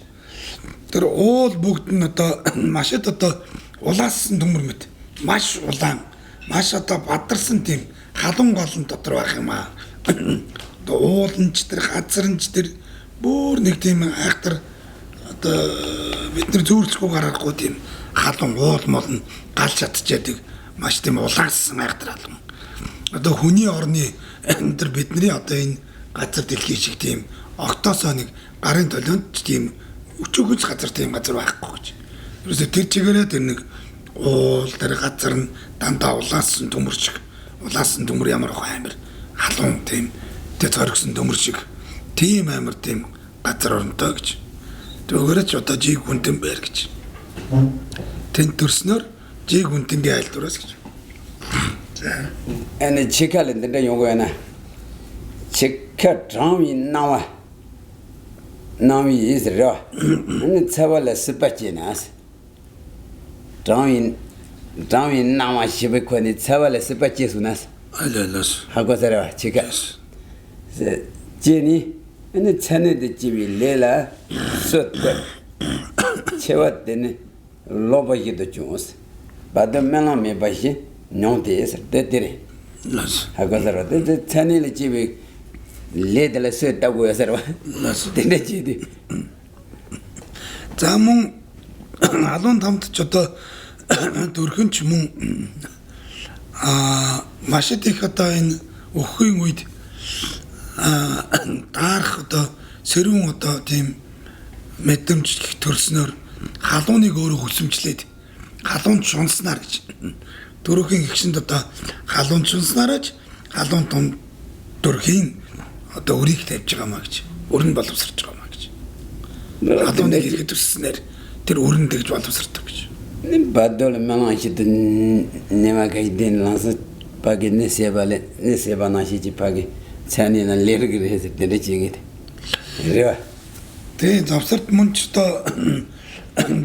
тэр уул бүгд нь одоо маш одоо улаасан төмөр мэт маш улаан маш одоо бадарсан тийм халуун голн дотор байх юм аа. Одоо ууланч тэр газарнч тэр бүр нэг тийм айхтар одоо бид нар зүүрлэхгүй гарахгүй тийм халуун уул молн гал чадчихдаг маш тийм улаасан айхтар халуун. Одоо хүний орны тэр бидний одоо энэ газар дэлхий шиг тийм октосоо нэг гарын толионд тийм өчөөгөөс газар тийм газар байхгүй гэж. Ерөөсө тэр чигээрээ тэр нэг уул тэр газар нь дандаа улаасан төмөр шиг. Улаасан төмөр ямар амар халуун тийм тэр зоригсон төмөр шиг. Тийм амар тийм газар оронтой гэж. Тэгээрээ ч одоо жиг хүнтэн байр гэж. Тэн төрснөөр жиг хүнтэнгийн айлдвараас гэж. За. ene chikal de yong go na chikka drami nawa nami is ra ene chavala sipachi nas drami nawa shibe ko ni chavala sipachi sunas 알알라스. hago sara chika jeni ene chane de jibi lela sot chewat de loba yido chus badam mena me bashi nyonte es de dire 라스. hago sara de chane le jibi le de la sot tago sara 라스. de jidi За мөн алуун тамд ч одоо дөрхөн ч мөн маш их одоо энэ өхөхийн үед даарах одоо сэрүүн одоо тийм мэдрэмж төрснөөр халууныг өөрөө хөсөмжлээд халуун шунснаар гэж дөрөхийн гихшинд одоо халуун шунснаараач халуун том дөрхийн одоо өрийг тавьж байгаамаа гэж өрн боловсрч байгаамаа гэж халууныг ихэд төсснээр тэр өрн тэгж боловсрдог гэж badol melange de nema kai den lansa pagi ne seba na shi pagi chani na lergre hes de chingit rewa Тэ завсарт мөн ч одоо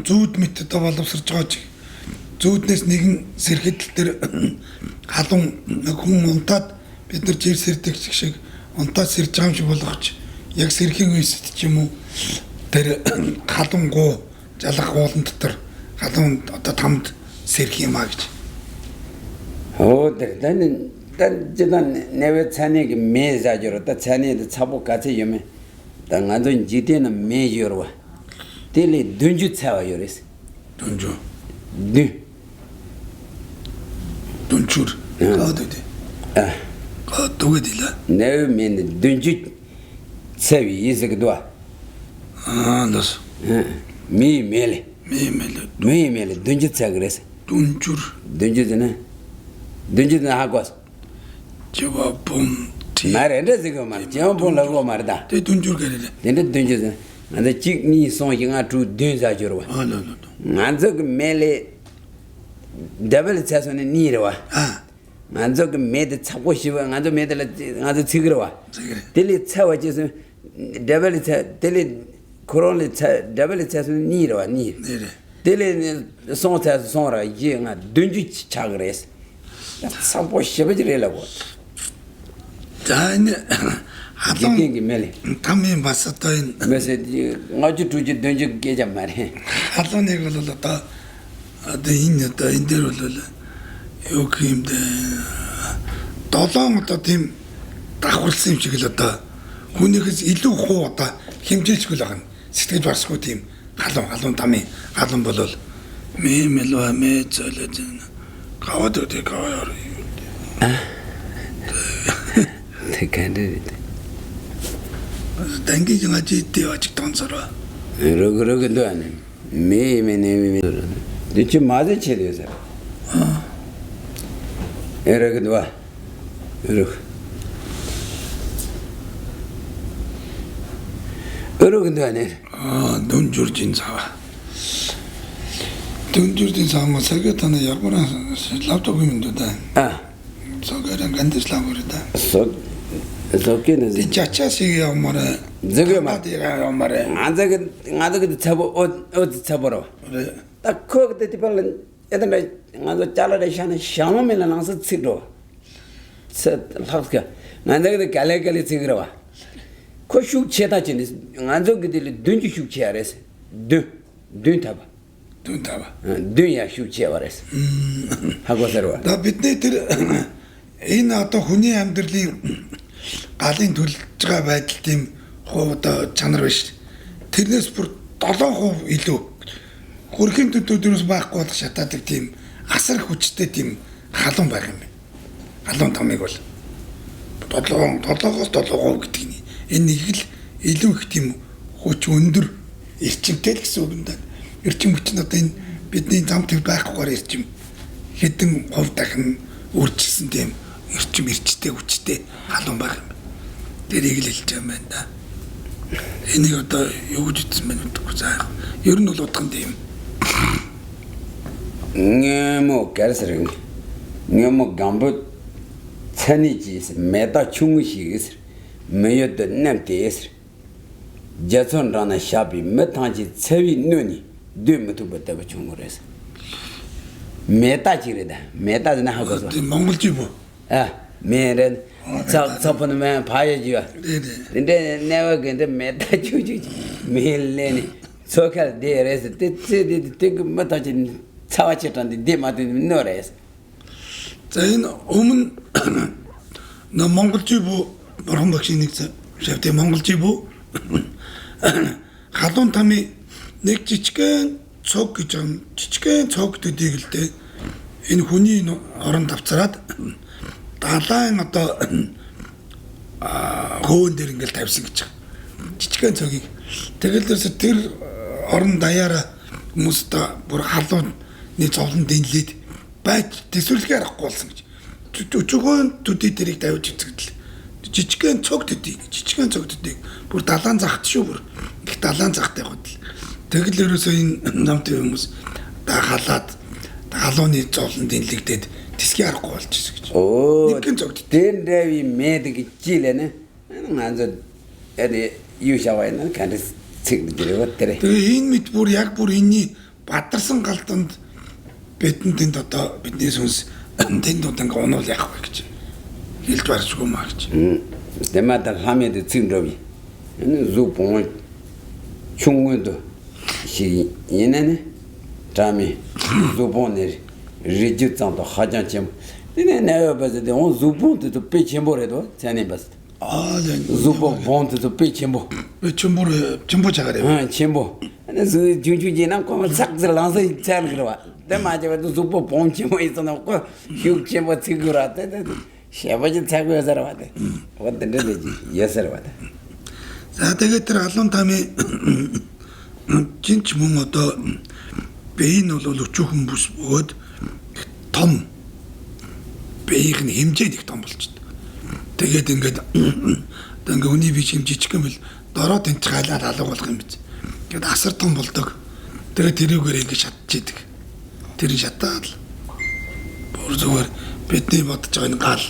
зүүд мэт одоо боловсрч байгаа ч зүүднээс нэгэн сэрхэдэл төр халуун хүн унтаад бид нар жир сэрдэг шиг унтаад сэрж байгаа юм шиг болгоч яг сэрхийн үеэс ч юм уу тэр халуун гоо жалах уулан дотор халуун одоо тамд сэрх юм а гэж. dan jidan neve chani ki me za joro ta chani de chabu kache yome ta ngado jite na me yorwa tele dunju chawa yores Dunju. du Dunjur. Kaadudi. Kaadugedila. neve men dunju chawi isek dwa Las. mi mele Memele. dunju chagres Dunjur. dunju na hagos Cevabım. mare de zigo mar jam bon lago marda Te dunjur gelele. dende dunju na anda chik ni son yinga tu dun za jorwa Ala. manzog mele double chasone ni rewa manzog med chago shiwa ngado medela ngado chigrewa Chigre. deli chawa jes double deli corona double chasone ni rewa ni Nere. deli son chas son ra yinga dunju chagres chago shiwa jirelago За энэ халуун jigengi mele тамийн бас одоо энэ mese ngaju tuji dunju geja mare халууныг бол одоо энэ дээр бол юу гэмд 7 одоо тийм давхарлсан юм шиг л одоо хүнийхээс илүү хуу одоо хэмжээчгүй л байгаа нь сэтгэж барсгүй тийм халуун тамийн халуун бол мемэлва мэцэлэж гавад өдөө гаваар tekande dangi ngaji тий ажиг тонсороо rogo ane me dichi maze chede sa rogo ane 눈줄진 사와 눈줄진 사와 사게타나 야구나 랍토그면 되다 소가랑 간데슬라고르다 so kene 이 자차시게 엄마라 저게 막 내가 말해. 안저기 잡어 어디 잡으러. 그래. 딱 그때 뒤발은 애들 안저 잘라내 샤는 샤노면은 나서 치도. 서 안저기 갈래갈래 찍으러 와. 그 슈치다진이 안저기들 든지 슈치야래서. 든 타봐. 돈 타봐. 든야 슈치야 와래서. 하고 서로. 나 бидний тэр энэ одоо хүний амьдралын галын төлж байгаа байдал тийм хувь одоо чанар биш. Тэрнээс бүр 7% илүү хөрхийн төдөөс байхгүй болох шатаадаг тийм асар хүчтэй тийм халуун байх юм байна. Халуун томыг бол 7%-оос 7% гэдэг нь энэ нэг л илүү их тийм хүч өндөр эрчимтэй л гэсэн үг юм даа. Эрчим хүч нь одоо энэ бидний зам төв байхгүйгээр эрчим хэдэн хувь дахин үржилсэн тийм эрчим эрчтэй хүчтэй халуун байх юм. Тэрийг л хэлж байгаа юм байна да. Энийг одоо юу гэж ütсэн бэ гэдэггүй заа. Ер нь бол утган тийм. 뭐 가르스르 뭐 감부 천이지 매다 충시스 매여도 남대스 자촌라나 샤비 메탄지 세위 눈이 뒤부터 버터 충고래서 매다지래다 매다는 하고서 몽골지 뭐. 아 매는 저번에 봐야지요. 근데 내가 근데 매다주지 매일내니 소칼 대레스 뜻이 뭐다지 차와치던데 대마든 노래스. 저희는 өмн 나 몽골지부 бурхан багшийн нэг шавьтай монголжибүү халуун тами нэг жижигхэн цог гэж юм жижигхэн цог төдийг л дээ энэ хүний орон давцраад далайн одоо хөөн дээр ингээл тавьсан гэж жижигхэн цогийг тэгэл тэр орон даяараа хүмүүст бүр халууны цовлон дэнлээд байж төсвөрлөгээ арахгүй болсон гэж өчигөн төдий тэрийг тавьж үзэгдэл жижигхэн цог төдий бүр далайн захт шүү бүр их далайн захтай худал тэгэл ерөөсөө энэ намтай хүмүүс халаад халууны зовлон дэнлэгдээд тисгий арахгүй болж ирсэн гэж нэгэн цог дэндрэви мэдэг жилэнэ анзад эди юушавайна кандэс цэгдэрэг тэрэ тэгээ энэ мэд бүр яг бүр энэний бадарсан галтанд бидэнд одоо бидний сүнс тэнд удаан гонол яах вэ гэж хэлж барчгүй маа гэж. Стемата хамэд цэндрови. Энэ зупон чунгунд си енэне тами зупонэр режитанто хаjanчем. Энэ нэвэбэдэ он зупонт то печемборэдо цэне баст. зупон понт то печембо. Чембо чагаре. Чембо. Энэ жүжүжинам кома сакзэр ланса цэнгэрва. Дэмажэвэ зупон пончемо 있어나 거 휴чемо цигурате. 샤바진 цаг고 여자라와데. 어떤데지 여자라와데. За тэгээд тэр алуун тами жинч мөн одоо бие нь бол өчүүхэн бүс бөгөөд том биеийн хэмжээд их том болчиход. Тэгээд ингээд үний бие хэмжиж гэмэл дороо тэнч хайлаад алга болох юм биз. Тэгээд асар том болдог. Тэгээд тэрүүгээр ингээд шатчихийдэг. Тэр шатаад бүр зүгээр бидний бодож байгаа энэ гал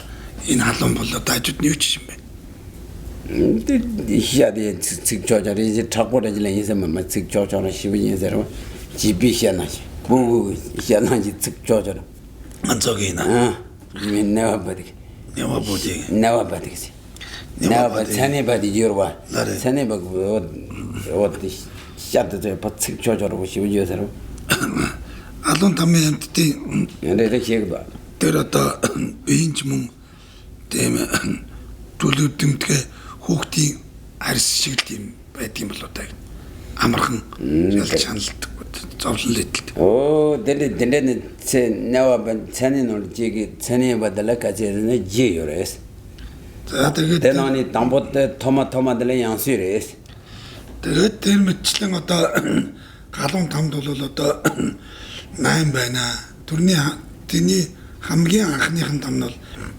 энэ халуун болоо дажууд нь юу ч юм бэ. 이시아데 직조절이 이제 탁보라질 인생만 직조절은 12년세로 집이시아나지 뭐 이시아나지 직조절 안쪽이나 내가 봐도 내가 봐도 산에 봐도 이어와 산에 봐도 어디 시작도 저 직조절하고 12년세로 알론 담에 때 내가 기억도 들었다 인치문 때문에 둘둘등게 хүүхдийн арьс шиг тийм байдгийн болоо та амархан чаналдаг зовлон лэдэлт. Оо дэнэ нэва цаны нуржиг цаны бадала качэна жиёрэс. За тэгээд тэноны тамбот томадэлэн янсүрэс. Тэгээд тэр мэтчлэн одоо галуун тамд бол одоо 8 байна. Тэрний хамгийн анхныхан там нь бол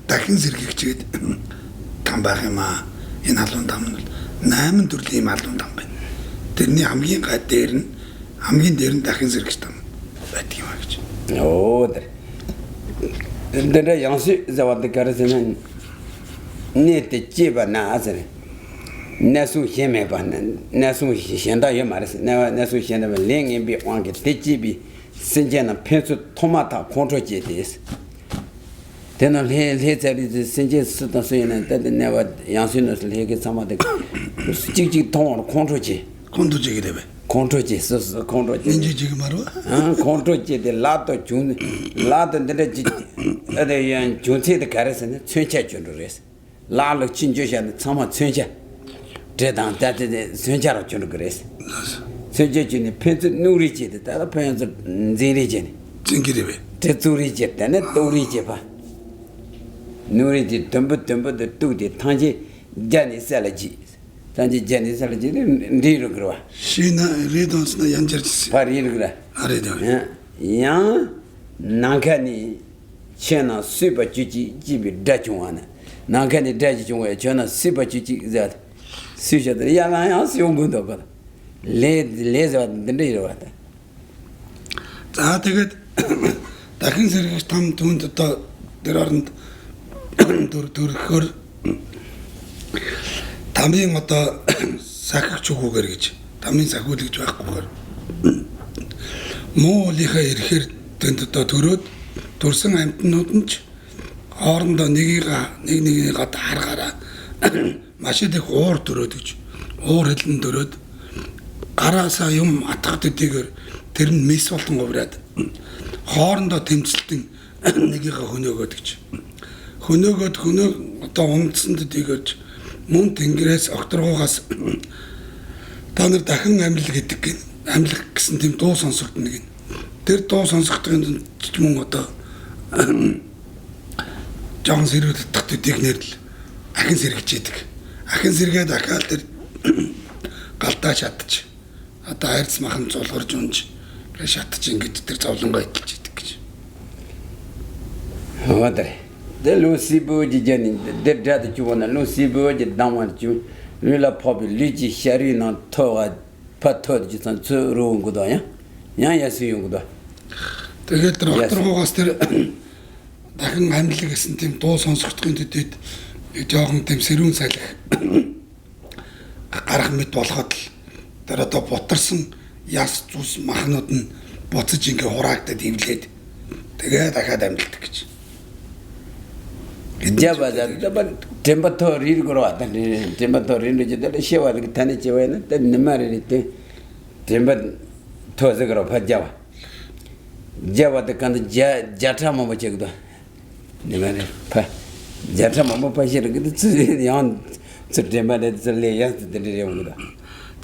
дахин сэргийгчээд там байх юм аа. Энэ халуун там нь 8 төрлийн халуун там байна. Тэрний хамгийн дээр нь дахин сэргэж там байдаг юм а гэж. Оо дэр янси завад гарсан нэт чиба наасэр. nasu heme ba nasu shenda ye maris nasu shenda ba leng bi wang ge teji bi senjen na pensu tomata control je des tena le zari de senjen su da so yana da ne wa yang sin no le ge sama de jig jig tong control je 되베. control je so control je 인지 지금 말어? control je de lato jun lato de ji ade yan junse de karasene chöncha jun res 라로 진조샤는 참아 천자 대단 다데 천자로 주는 그랬어. 천재진이 펜스 누리지데 다다 펜스 진리지니 진기리베 대두리지 때네 도리지 봐. 누리지 덤버덤버도 두디 탄지 잔이 살지 단지 잔이 살지 리로 그러와 시나 리돈스나 양저지 파리로 그래 아래도 야 나가니 채나 슈퍼 주지 집이 다중하네 나가니 다지 중에 저는 슈퍼 주지 자 수저들 야마야 수용군도 봐 레저 된대로 왔다 자 тэгээд дахин сэргэж там түнд одоо тэр оронд төрөхөр тамийн одоо сахигч үгээр гэж тамийн сахиул гэж байхгүйгээр муулийнхаа ирэхээр тэнд одоо төрөөд төрсэн амтнууд нь ч хоорондоо нэгнийг харгаараа маш их уур төрөөд гэж уур хэлэн төрөөд гараасаа юм атгахддгээр тэр нь мис болон увраад хоорондоо тэмцэлтэн нэгийгээ хөнөөгөөд гэж хөнөөгөөд одоо ундсанд дийгэрч мөн тэнгэрээс окторгоогоос та нар дахин амьлал гэдэг гин амьлах гэсэн тийм дуу сонсогдно гин тэр дуу сонсогдохын ч мөн одоо жоон сэрүүд татдаг нэрл ахин сэргэж идэг ахин сэргээд ахаал тэр галтаа шатчих одоо хайрц махан зулгарж унж шатчих ингэж тэр зовлонгоо идэлж идэг гэж. Хаватай. Дэлүси бууж жани дэдад чуна лүси бууж дамвар чу лула поби лижи шарина тоа патод жисан цөрөнгөдөө яяс юнгөдөө. Тэгээд тэр окторгоогоос тэр дахин амьдлаг гэсэн тийм дуу сонсогдохын төдөд жоохон тийм сэрүүн салхи гарах мэт болгоод л тэр одоо бутарсан яс зүс махнууд нь буцаж ингээ хураагдаад ивлээд тэгээ дахиад амьддаг гэж. Jabada tembator irgoro atan tembator injidel shewa tane chewena te nemari te tembat tozegro phajawa jawa de kan jatra mo bachegdo nemari pha jatra mo pashir gid yan temba de le ya de yongdo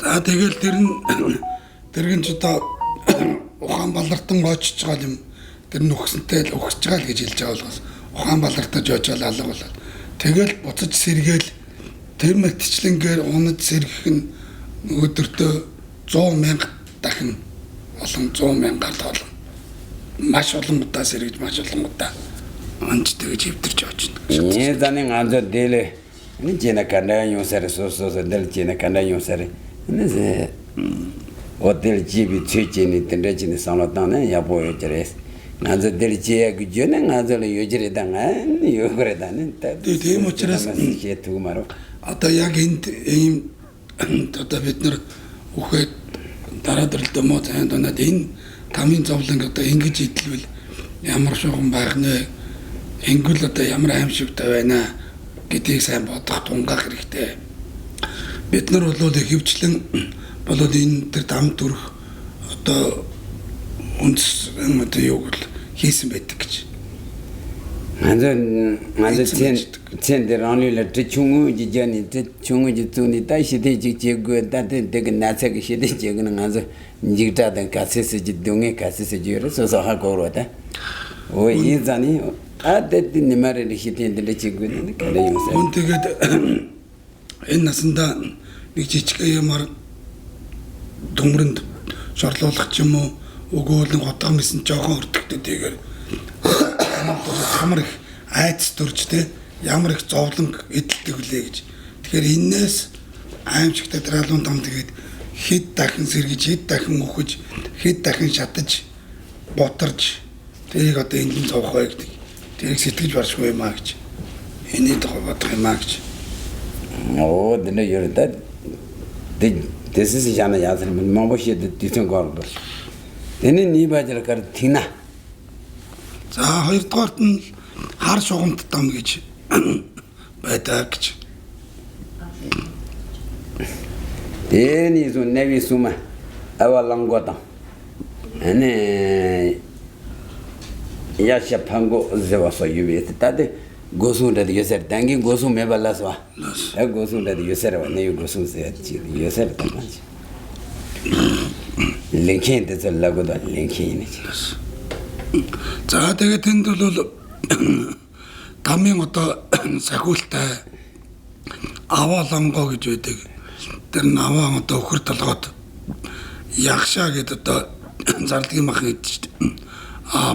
за тэгэл тэргэн ч одоо ухаан балартан гоочж байгаа юм тэр нүхсэнтэй л өгсөж байгаа л гэж хэлж байгаа болохоос ухаан балартаж очоод алга болоод тэгэл буцаж сэргээл тэр мэтчлэнгээр унаж сэргэх нь өдөртөө 100,000 дахин олон 100,000-аар тоолно маш олон удаа сэргэж маш олон удаа анч тэгж хөвтөрч очно. Не данын анзо дэлэ ни жена кана юусар сосо дэл жена кана юусар не hotel jibi chechini tenrechini sanotane yapo yojeres ngazo deljiya gujone ngazo yojere danga yogre dane тийм учраас хетумаро одоо яг энд ийм одоо бид нар үхээд дараа даралт муу цаан донод энэ тамийн зовлон одоо ингэж идэлвэл ямар шугам байх нэ ингүүл одоо ямар аимшигтай байна гэдгийг сайн бодох тунгаах хэрэгтэй. Бид нар бол хөвчлэн болоод энэ тэр дам төрх одоо үнс одоо юу гэл хийсэн байдаг гэж. Анзаа цэн дээр онлэр чүнгүү жижэний чүнгүү жицүний ташидэ жиггүй датэн дэг нацаг шидэ жигэн анзаа жигтадан касэс жидүнгэ касэс жирэс сохаа гоорода. Ой изани адэд нэмэрэ шидэн дээр жиггүй калай юмсаа. Үн тэгээд энэ насанда нэг жижиг юмар төмрөнд шорлуулах ч юм уу өгөөл нэг хотгон мэсэн жоохон өртөгтэй тэгээд ямар их айц төрж те ямар их зовлон эдэлдэг үлээ гэж. Тэгэхээр энээс аимшигтай дараалуун том тэгээд хэд дахин сэргэж хэд дахин өгөж хэд дахин шатаж ботарж тэрийг одоо энд зовх бай гэдэг. Тэрийг сэтгэж баршгүй юмаа гэж. Энийг бодох юмаа гэж. Оо дэнэ ёрда дэсэс яна ясэр мамбоши дэсэн гордол. Тэний нибажэр гар тина. За хоёрдугаарт нь хар шугамд дам гэж байдаг гэж. Тэний зүүн нэви сума авалангота. Эне 야샤 판고 제와서 유비에 따데 고수인데 요새 당긴 고수 매발라서 와. 에 고수인데 요새라 내 고수세 요새 당만지. 링킹데 잘라고도 링킹이네. 자, тэгээд тэнд бол тамийн одоо сахиултай авааланго гэж байдаг. Тэр нь аваа одоо өхөр толгойд ягшаа гэдэг одоо зардлагын мах гэдэг.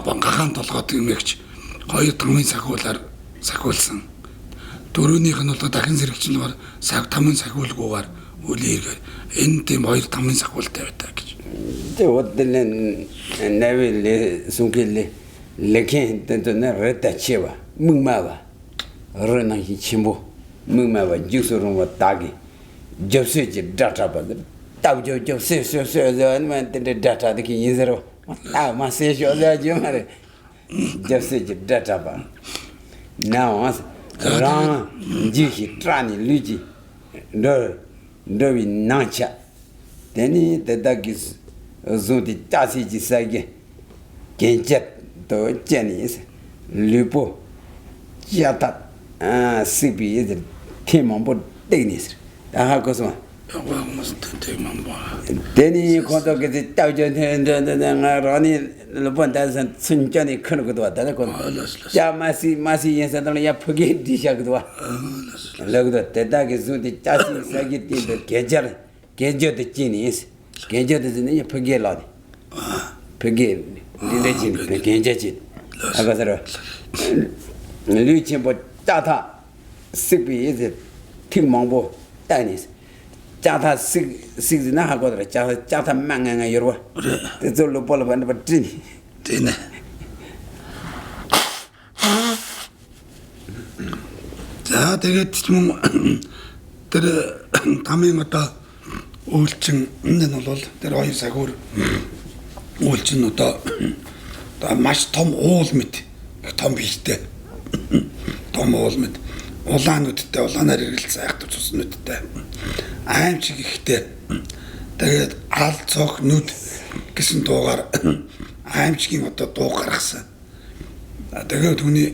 Бангахан толгойд юмэгч хоёр тамийн сахиулаар сахиулсан. Дөрөвнийх нь бол дахин сэргэгчлэнээр тамийн сахиулгуугаар үлээргээр энэ тийм хоёр тамийн сахиултай байдаг гэж. Тэгээ өдөрн нэвэлээ сүнгэлээ лекэн тэнтэнэ ретачева мумава рына хичимбо мумава жусурун ватаги 접수지 датабад тав죠 접수서서는 дата дики 인세로 마세쇼자 좀하래 접수지 датаба now 랑 지히 트라니 리지 너비 나차 데니 데다기스 존디 따시지 사게 겐젯 또 제니스 르포 야타 시비 이제 팀원보 데니스 다하고서 데니 고도게 따오전데 라니 르본다선 순전히 큰 것도 왔다 건 야마시 인사들 야 포기 디샤기도 와 러그도 데다게 존디 따시 사게 띠도 게저도 지니스 게저드는 포기라니 포기 리레진 게저지 아가서로 리치보 따타 시비 이제 팀망보 따니스 짜타 식나 하고들 짜타 망anga 여러 저로 볼반데 버티니 되네 자 되게 좀 тэр тамийн одоо үйлчин энэ нь бол тэр хоёр сагуур үйлчин одоо маш том уул мэт том бийтэй том уул мэт улаануудтай улаанаар хэрэгэлсэн айхтар цуснуудтай аимчиг ихтэй тэгээд ал цог нүд гэсэн дуугаар аимчгийн одоо дуу гаргасан тэгээд түүний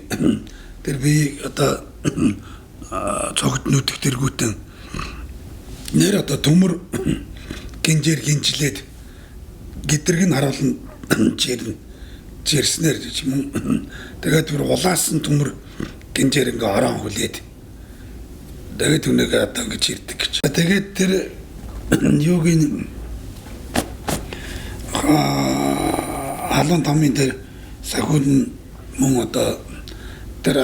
тэр би одоо цогт нүдх тэргүүтэн нэр одоо төмөр гинжээр гинжлээд гидрэг нь харуулна чирснэр гэж юм. Тэгээд бүр улаасан төмөр гинжээр ингээ орон хүлээд тэгээд түүнийг одоо ингээ чирдэг гэж. Тэгээд тэр юугийн халуун тамийн тэр сахиун мөн одоо тэр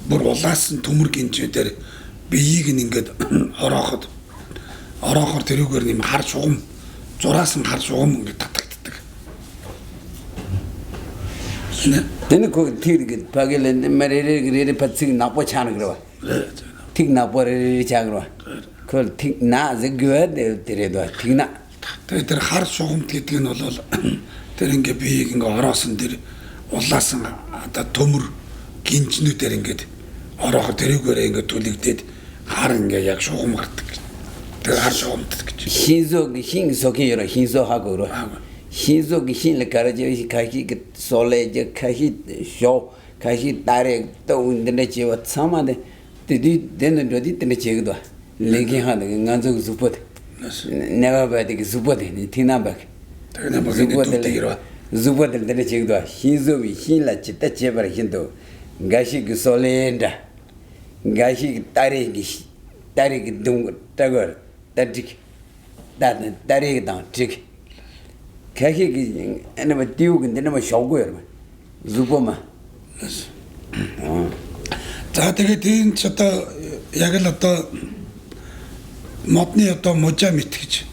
бүр улаасан төмөр гинжээр биеийг ингээд ороохоор тэрүүгээр нэм хар шугам зураасан хар шугам ингээд татагддаг. Тэний тэр пагэлэн мэрэрэг пациг напо чаана гэрва. Тиг напорэр чаагрва. Кол тиг на зэгвэд тэрэдва. Тигна. Тэр хар шугамт гэдэг нь бол тэр ингээд биеийг ингээд ороосон тэр улаасан одоо төмөр гинжнүүдээр ингээд ороохоор тэрүүгээр ингээд түлэгдээд хар ингээд яг шугам гардаг. Тэр хар шугамт гэж. хинсоки ёро хинсо хагоро. хинсоки хинлэ каражи кахи солеж кахи шо кахи таре то 운데네 지와 참아데 디디 데는 저디 데네 제거도 레기 하는 간적 수포트 내가 봐도 그 수포트 티나박 수포트 데네 제거도 хин소비 хин라 치다 제발 힌도 가시 그 솔렌다 가시 таре기 동 따거 따직 다는 таре기 당 직 가시 에네 뭐 띄우긴 데네 뭐 쇼고요 수포마 За тэгээд энэ ч одоо яг л одоо модны одоо можа мэт гэж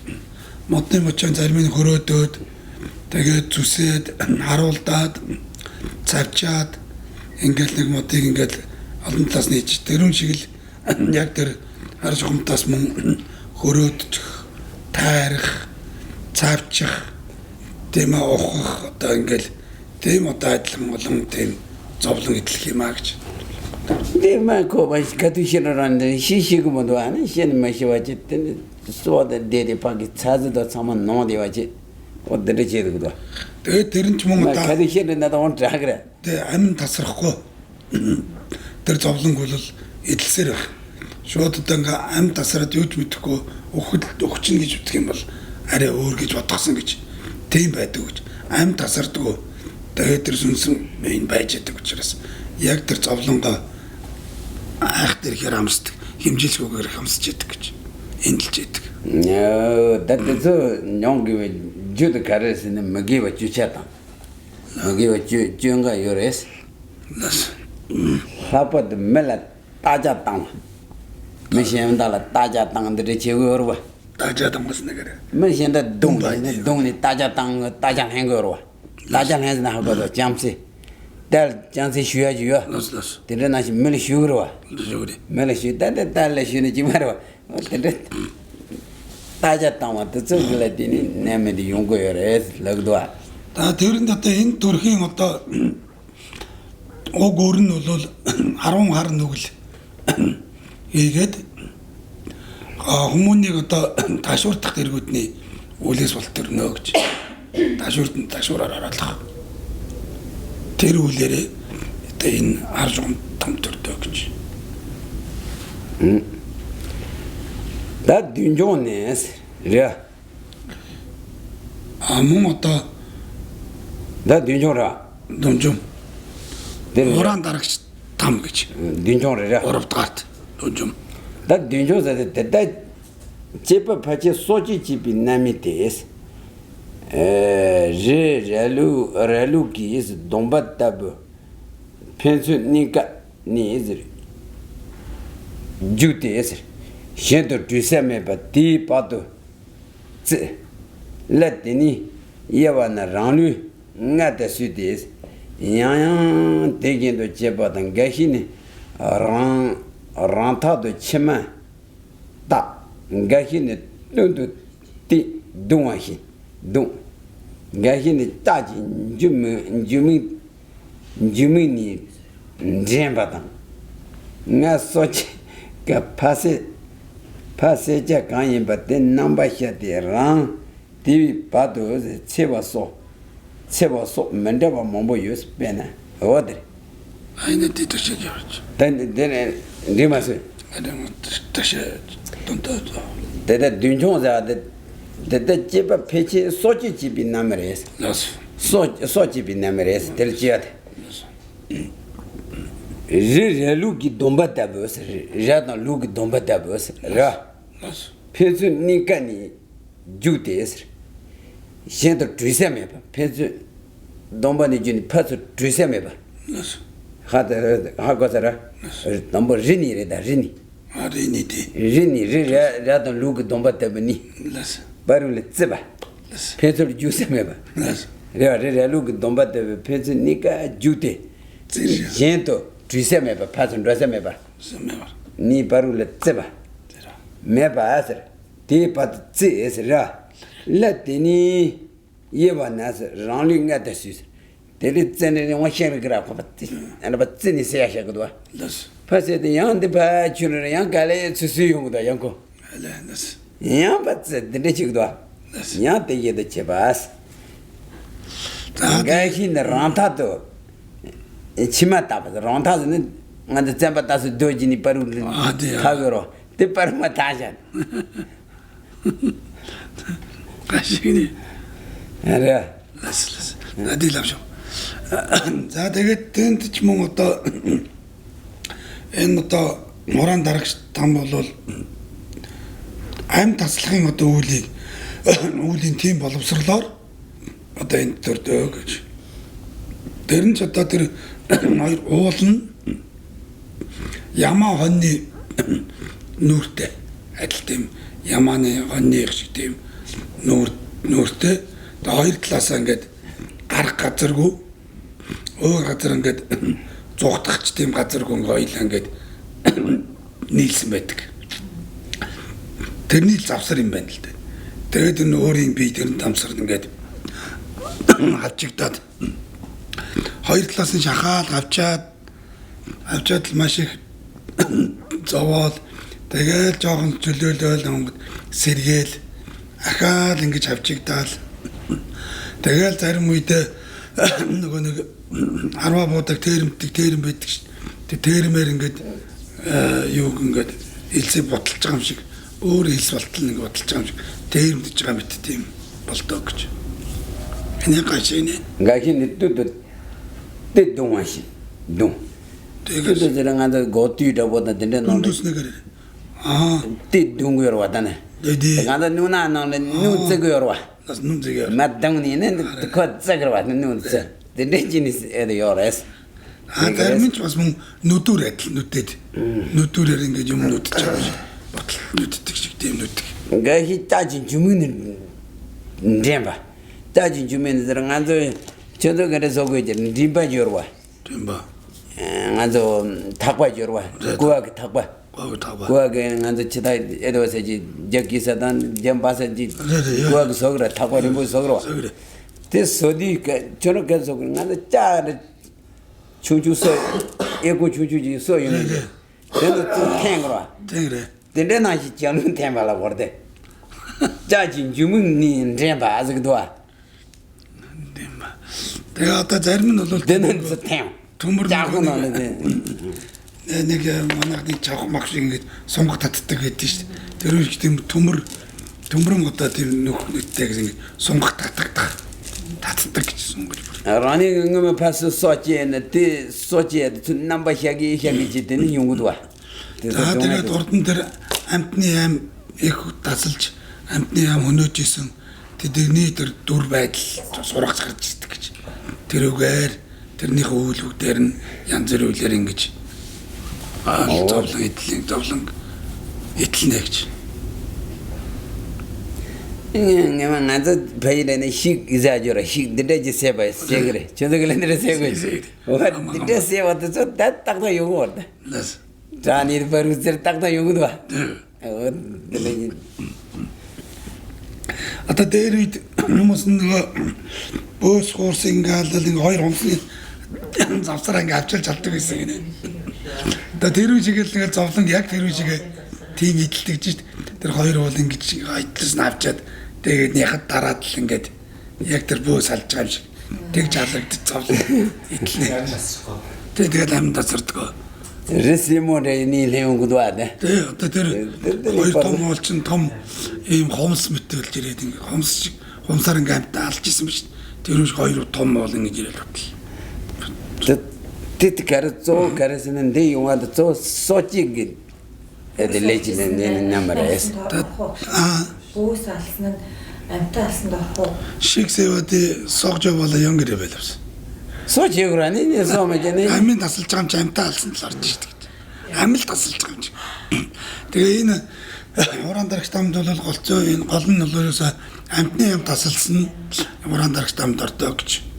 модны можон зарим нь хөрөөдөөд тэгээд зүсээд харуулдаад цавчаад ингээл нэг модыг ингээл олон талаас нээж тэрүүн шиг л яг тэр харж хумтаас мөн хөрөөдчих, таарах, цаавчих, тийм ухах одоо ингээл тийм одоо адилхан олон тийм зовлон идэх юм аа гэж. Дэмэ кобаш катуширан шишиг модван шин машивачтэн сууд дэри паги цаазда саман ноодивачи оддэрчээд. Тэгээд тэр нь ч мөн одоо катуширан надад он трагра. Тэгээ амин тасрахгүй тэр зовлонг бол эдэлсээр байх. Шууд одоо ингээ амин тасраад юуж мэдэхгүй өгчин гэж ütгэх юм бол арай өөр гэж бодгосон гэж тийм байдаг гэж. Амин тасардгүй тэгээд тэр сүнсэн энэ байж байгаа учраас яг тэр зовлонгоо айх тэр хэр хамсдаг, хэмжилгүйгээр хамсаж яадаг гэж эндэлж яадаг. Дадзо нёнги жуд карэсэне магива чучата. Магива чунга юрес. Нас Хапад мела тажа тан. Мишендала тажа тан дэчэгөрва. таажаад амгас нэгээр. Мишенда дунгни тажа тан тажа хэнгөрва. Тажа хэзна хагодо jamsi. Дал jamsi шуяжуя. Нас. Тэрнаш мэл шугөрва. Жогри. Мэл шуйдада дал шуни жимарва. Тэр тажа тан дэцэглэдини нэмэди юнго юрес лагдва. Та тэрэнд одоо энэ төрхийн одоо уг өөр нь бол 10 хар нүгэл ийгээд хүмүүнийг одоо ташуурдах дэргүүдний үлээс бол төрнө гэж ташуураар хараалах. Тэр үлээрээ одоо энэ арж том төрдөө гэж. Да дünjonес ре. Мөн одоо Да дünjora. дунжум Тэр уран дарагч там гэж. дünjon ре. 3-р дунжум. Да дünjon да чепа паче сочи чипи намитес. Же ралу кис домбат таб. Пенсу ника низер. Жутес. Шендо дюсаме ба ти паду. Ц. Латини явана ранлу ngata sudis. Yang tegen do jebatan gahini ranta do chema ta gahini dundu ti dungahi dun gahini taji jumi ni jembatan nga sochi ka pase ja kanyin batte namba shati rang tivi padu 세버소 맨데바 몸보 유스 베나 어디 아이네 뒤도시 저렇지. 된 리마스 아담 다시 돈도도. 데데 듄종자데 데데 집에 페치 소치 집이 남레스 나스. 소집이 남레스 델지앗 제루기 dombatabos jadan lugi dombatabos ra 나스. 페츠 니카니 주데스 Shendo Drisameba, Pez Dombani Juni Paz Drisameba. 나스. Hagozara, number Rini Reda Rini. 아리니디. Rini Radan Lug Domba Tabani. 나스. Barul Ziba. 나스. Pez Jusameba. 나스. Rea Lug Domba Pez Nika Jute. Shendo Drisameba, Paz and Rasameba. 세메바. Ni Barul Ziba. 데라. Meba Asar. Tepat Zis Ra. Latini Yevanas Ranling at the Sus. There is an ocean graph of it, and about Tini Sayashakadua. 나스. Passed the young departure, young Gale to see you, the Yanko. 알레 나스. Yan, but the Richigua. 나스. Yan, the Chebas. 자, Gashi the Rantato. Chimata, the Rantas and the Zampatas Dojini Peru. Tagoro. The Parmatajan. 가시니. And 나스. 나디 랍쇼. 자, 되게 텐트치 뭐 어떤 энэ одоо муран дарагч там бол аим таслахын одоо үүлийн тийм боловсрлоор одоо энэ төрдөө гэж. Тэр нь ч одоо тэр хоёр уул нь ямаа хоньны нүртэй адил тийм ямааны хоньны шиг тийм нүртэй хоёр талаасаа ингээд гарах газаргүй өөр газар ингээд зугтахч тийм газаргүй хоёлаа ингээд нийлсэн байдаг. тэрний л завсар юм байна л дээ. Тэгээд энэ өөрийн бие тэр тамсарт ингээд хавчигдаад хоёр талаас нь шахаал авчаад л маш их зовоол тэгээд жоохон чөлөөлөөл онгод сэргээл ахаал ингэж хавчигдаал тэгээд зарим үедээ нөгөө нэг арва буудаг тэрэм байдаг ш. Тэг тэрмээр ингээд юу ингээд илсээ ботолж байгаа юм шиг өөр илс болтол нэг ботолж байгаа юм шиг тэрмдэж байгаа мэт тийм болдог гэж. Энэ гашийн гахин дэд дэдумаш дум тэгээд зэрэг го티다 보다 된다 너 дуснэгээр дэдүнгөр вадана ганда 누나 너는 누즈гөр 와 нас нүзэгээр 맞당니는 그거즈гөр 와 누즈 дэдэн지니스 эд 요레스 тэрмэн ч бас мөн нүдүр адил нүдэд нүдүрээр ингээд юм нүдэж байгаа шиг ботол нүддэг шиг тийм нүдэг гахи та진 주문은 ndemba та진 주문은 зэрэг ганда 저도 그래서 그 이제 림바지어 와 림바 ганда 탁바지어 와 구하게 탁바 구하게 ган다 치다 에도세지 저기서단 점바세지 구하게 속으로 탁바리 뭐 속으로 됐어디 저는 계속 gan다 짜 추주서 에고 추주지 소용 근데 또 탱으로 탱그래 근데 나시 저는 템발라 버데 자진 주문이 템바 아직도 내가 아까 зарим нь бол 되는 템 төмөр 자고 나는데 нэг манайхны чавх мах шиг ингэж сунгах татдаг гэдэг шүү дээ. Тэр үеч тийм төмөрөн одоо тийм нөхөдтэй гэж ингэ сунгах татдаг гэж сунгаж бүр. 라니 응음에 파스 소치에는 티 소치에 넘버 샤기 지되는 용구도 와. Тэгээд урдан тэр амтны аим их тасалж амтны аим өнөөжсэн тэдний тэр дүр байдал сурах гарч ирдэг гэж. Тэрүүгээр тэрнийхээ үйлүүдээр нь янз бүр үйлээр ингэж зовлон итлнэ гэж. Nga nga payilene shik izajora shik dedeje seba segre chodoglendere segre what dede seba to that takta yogo orda Нас jani baruzer takta yogo dwa ата дээр үед хүмүүс нөгөө бөөс хуурс ингээл нэг хоёр хонсны завсар ингээ авчилж чаддаг гэсэн гинэ. Одоо тэр үе чигээл нэг зовлон яг тэр үе чигээ тийм идэлдэг гэж тэр хоёр бол ингэж айдлаас нь авчаад тэгээд яхад дараад л ингээд яг тэр бөөс алж байгаа юм шиг тэгж халагдчих зовлон идэлнэ. Тэгээд амьд тасардаг. Ресимоне ни леонгудваа Тэ одоо тэр хоёр том уулчин том ийм хомс мэтэлж ирээд ингээ хомс шиг хомсаар ингээ амтаа алж исэн биш. Тэр үш хоёр том бол ингээ ирээд бодлоо. Тэт карцо карасэнэн дэ юуад цо сочиг эдэлэжнэн намарэс Бүүс алсан нь амтаа алсан дорхоо. Шиксэвэд согж болоо янгэр байлаа. сочиграни не сомэжэнэ Амин тасалж байгаа юм чи амтаа алсан л орж ирдэг. Амил тасалж байгаа юм чи. Тэгээ энэ уран дарагч тамд бол голцоо энэ гол нь бол ерөөсө амтны юм тасалсан уран дарагч тамд ордог гэж.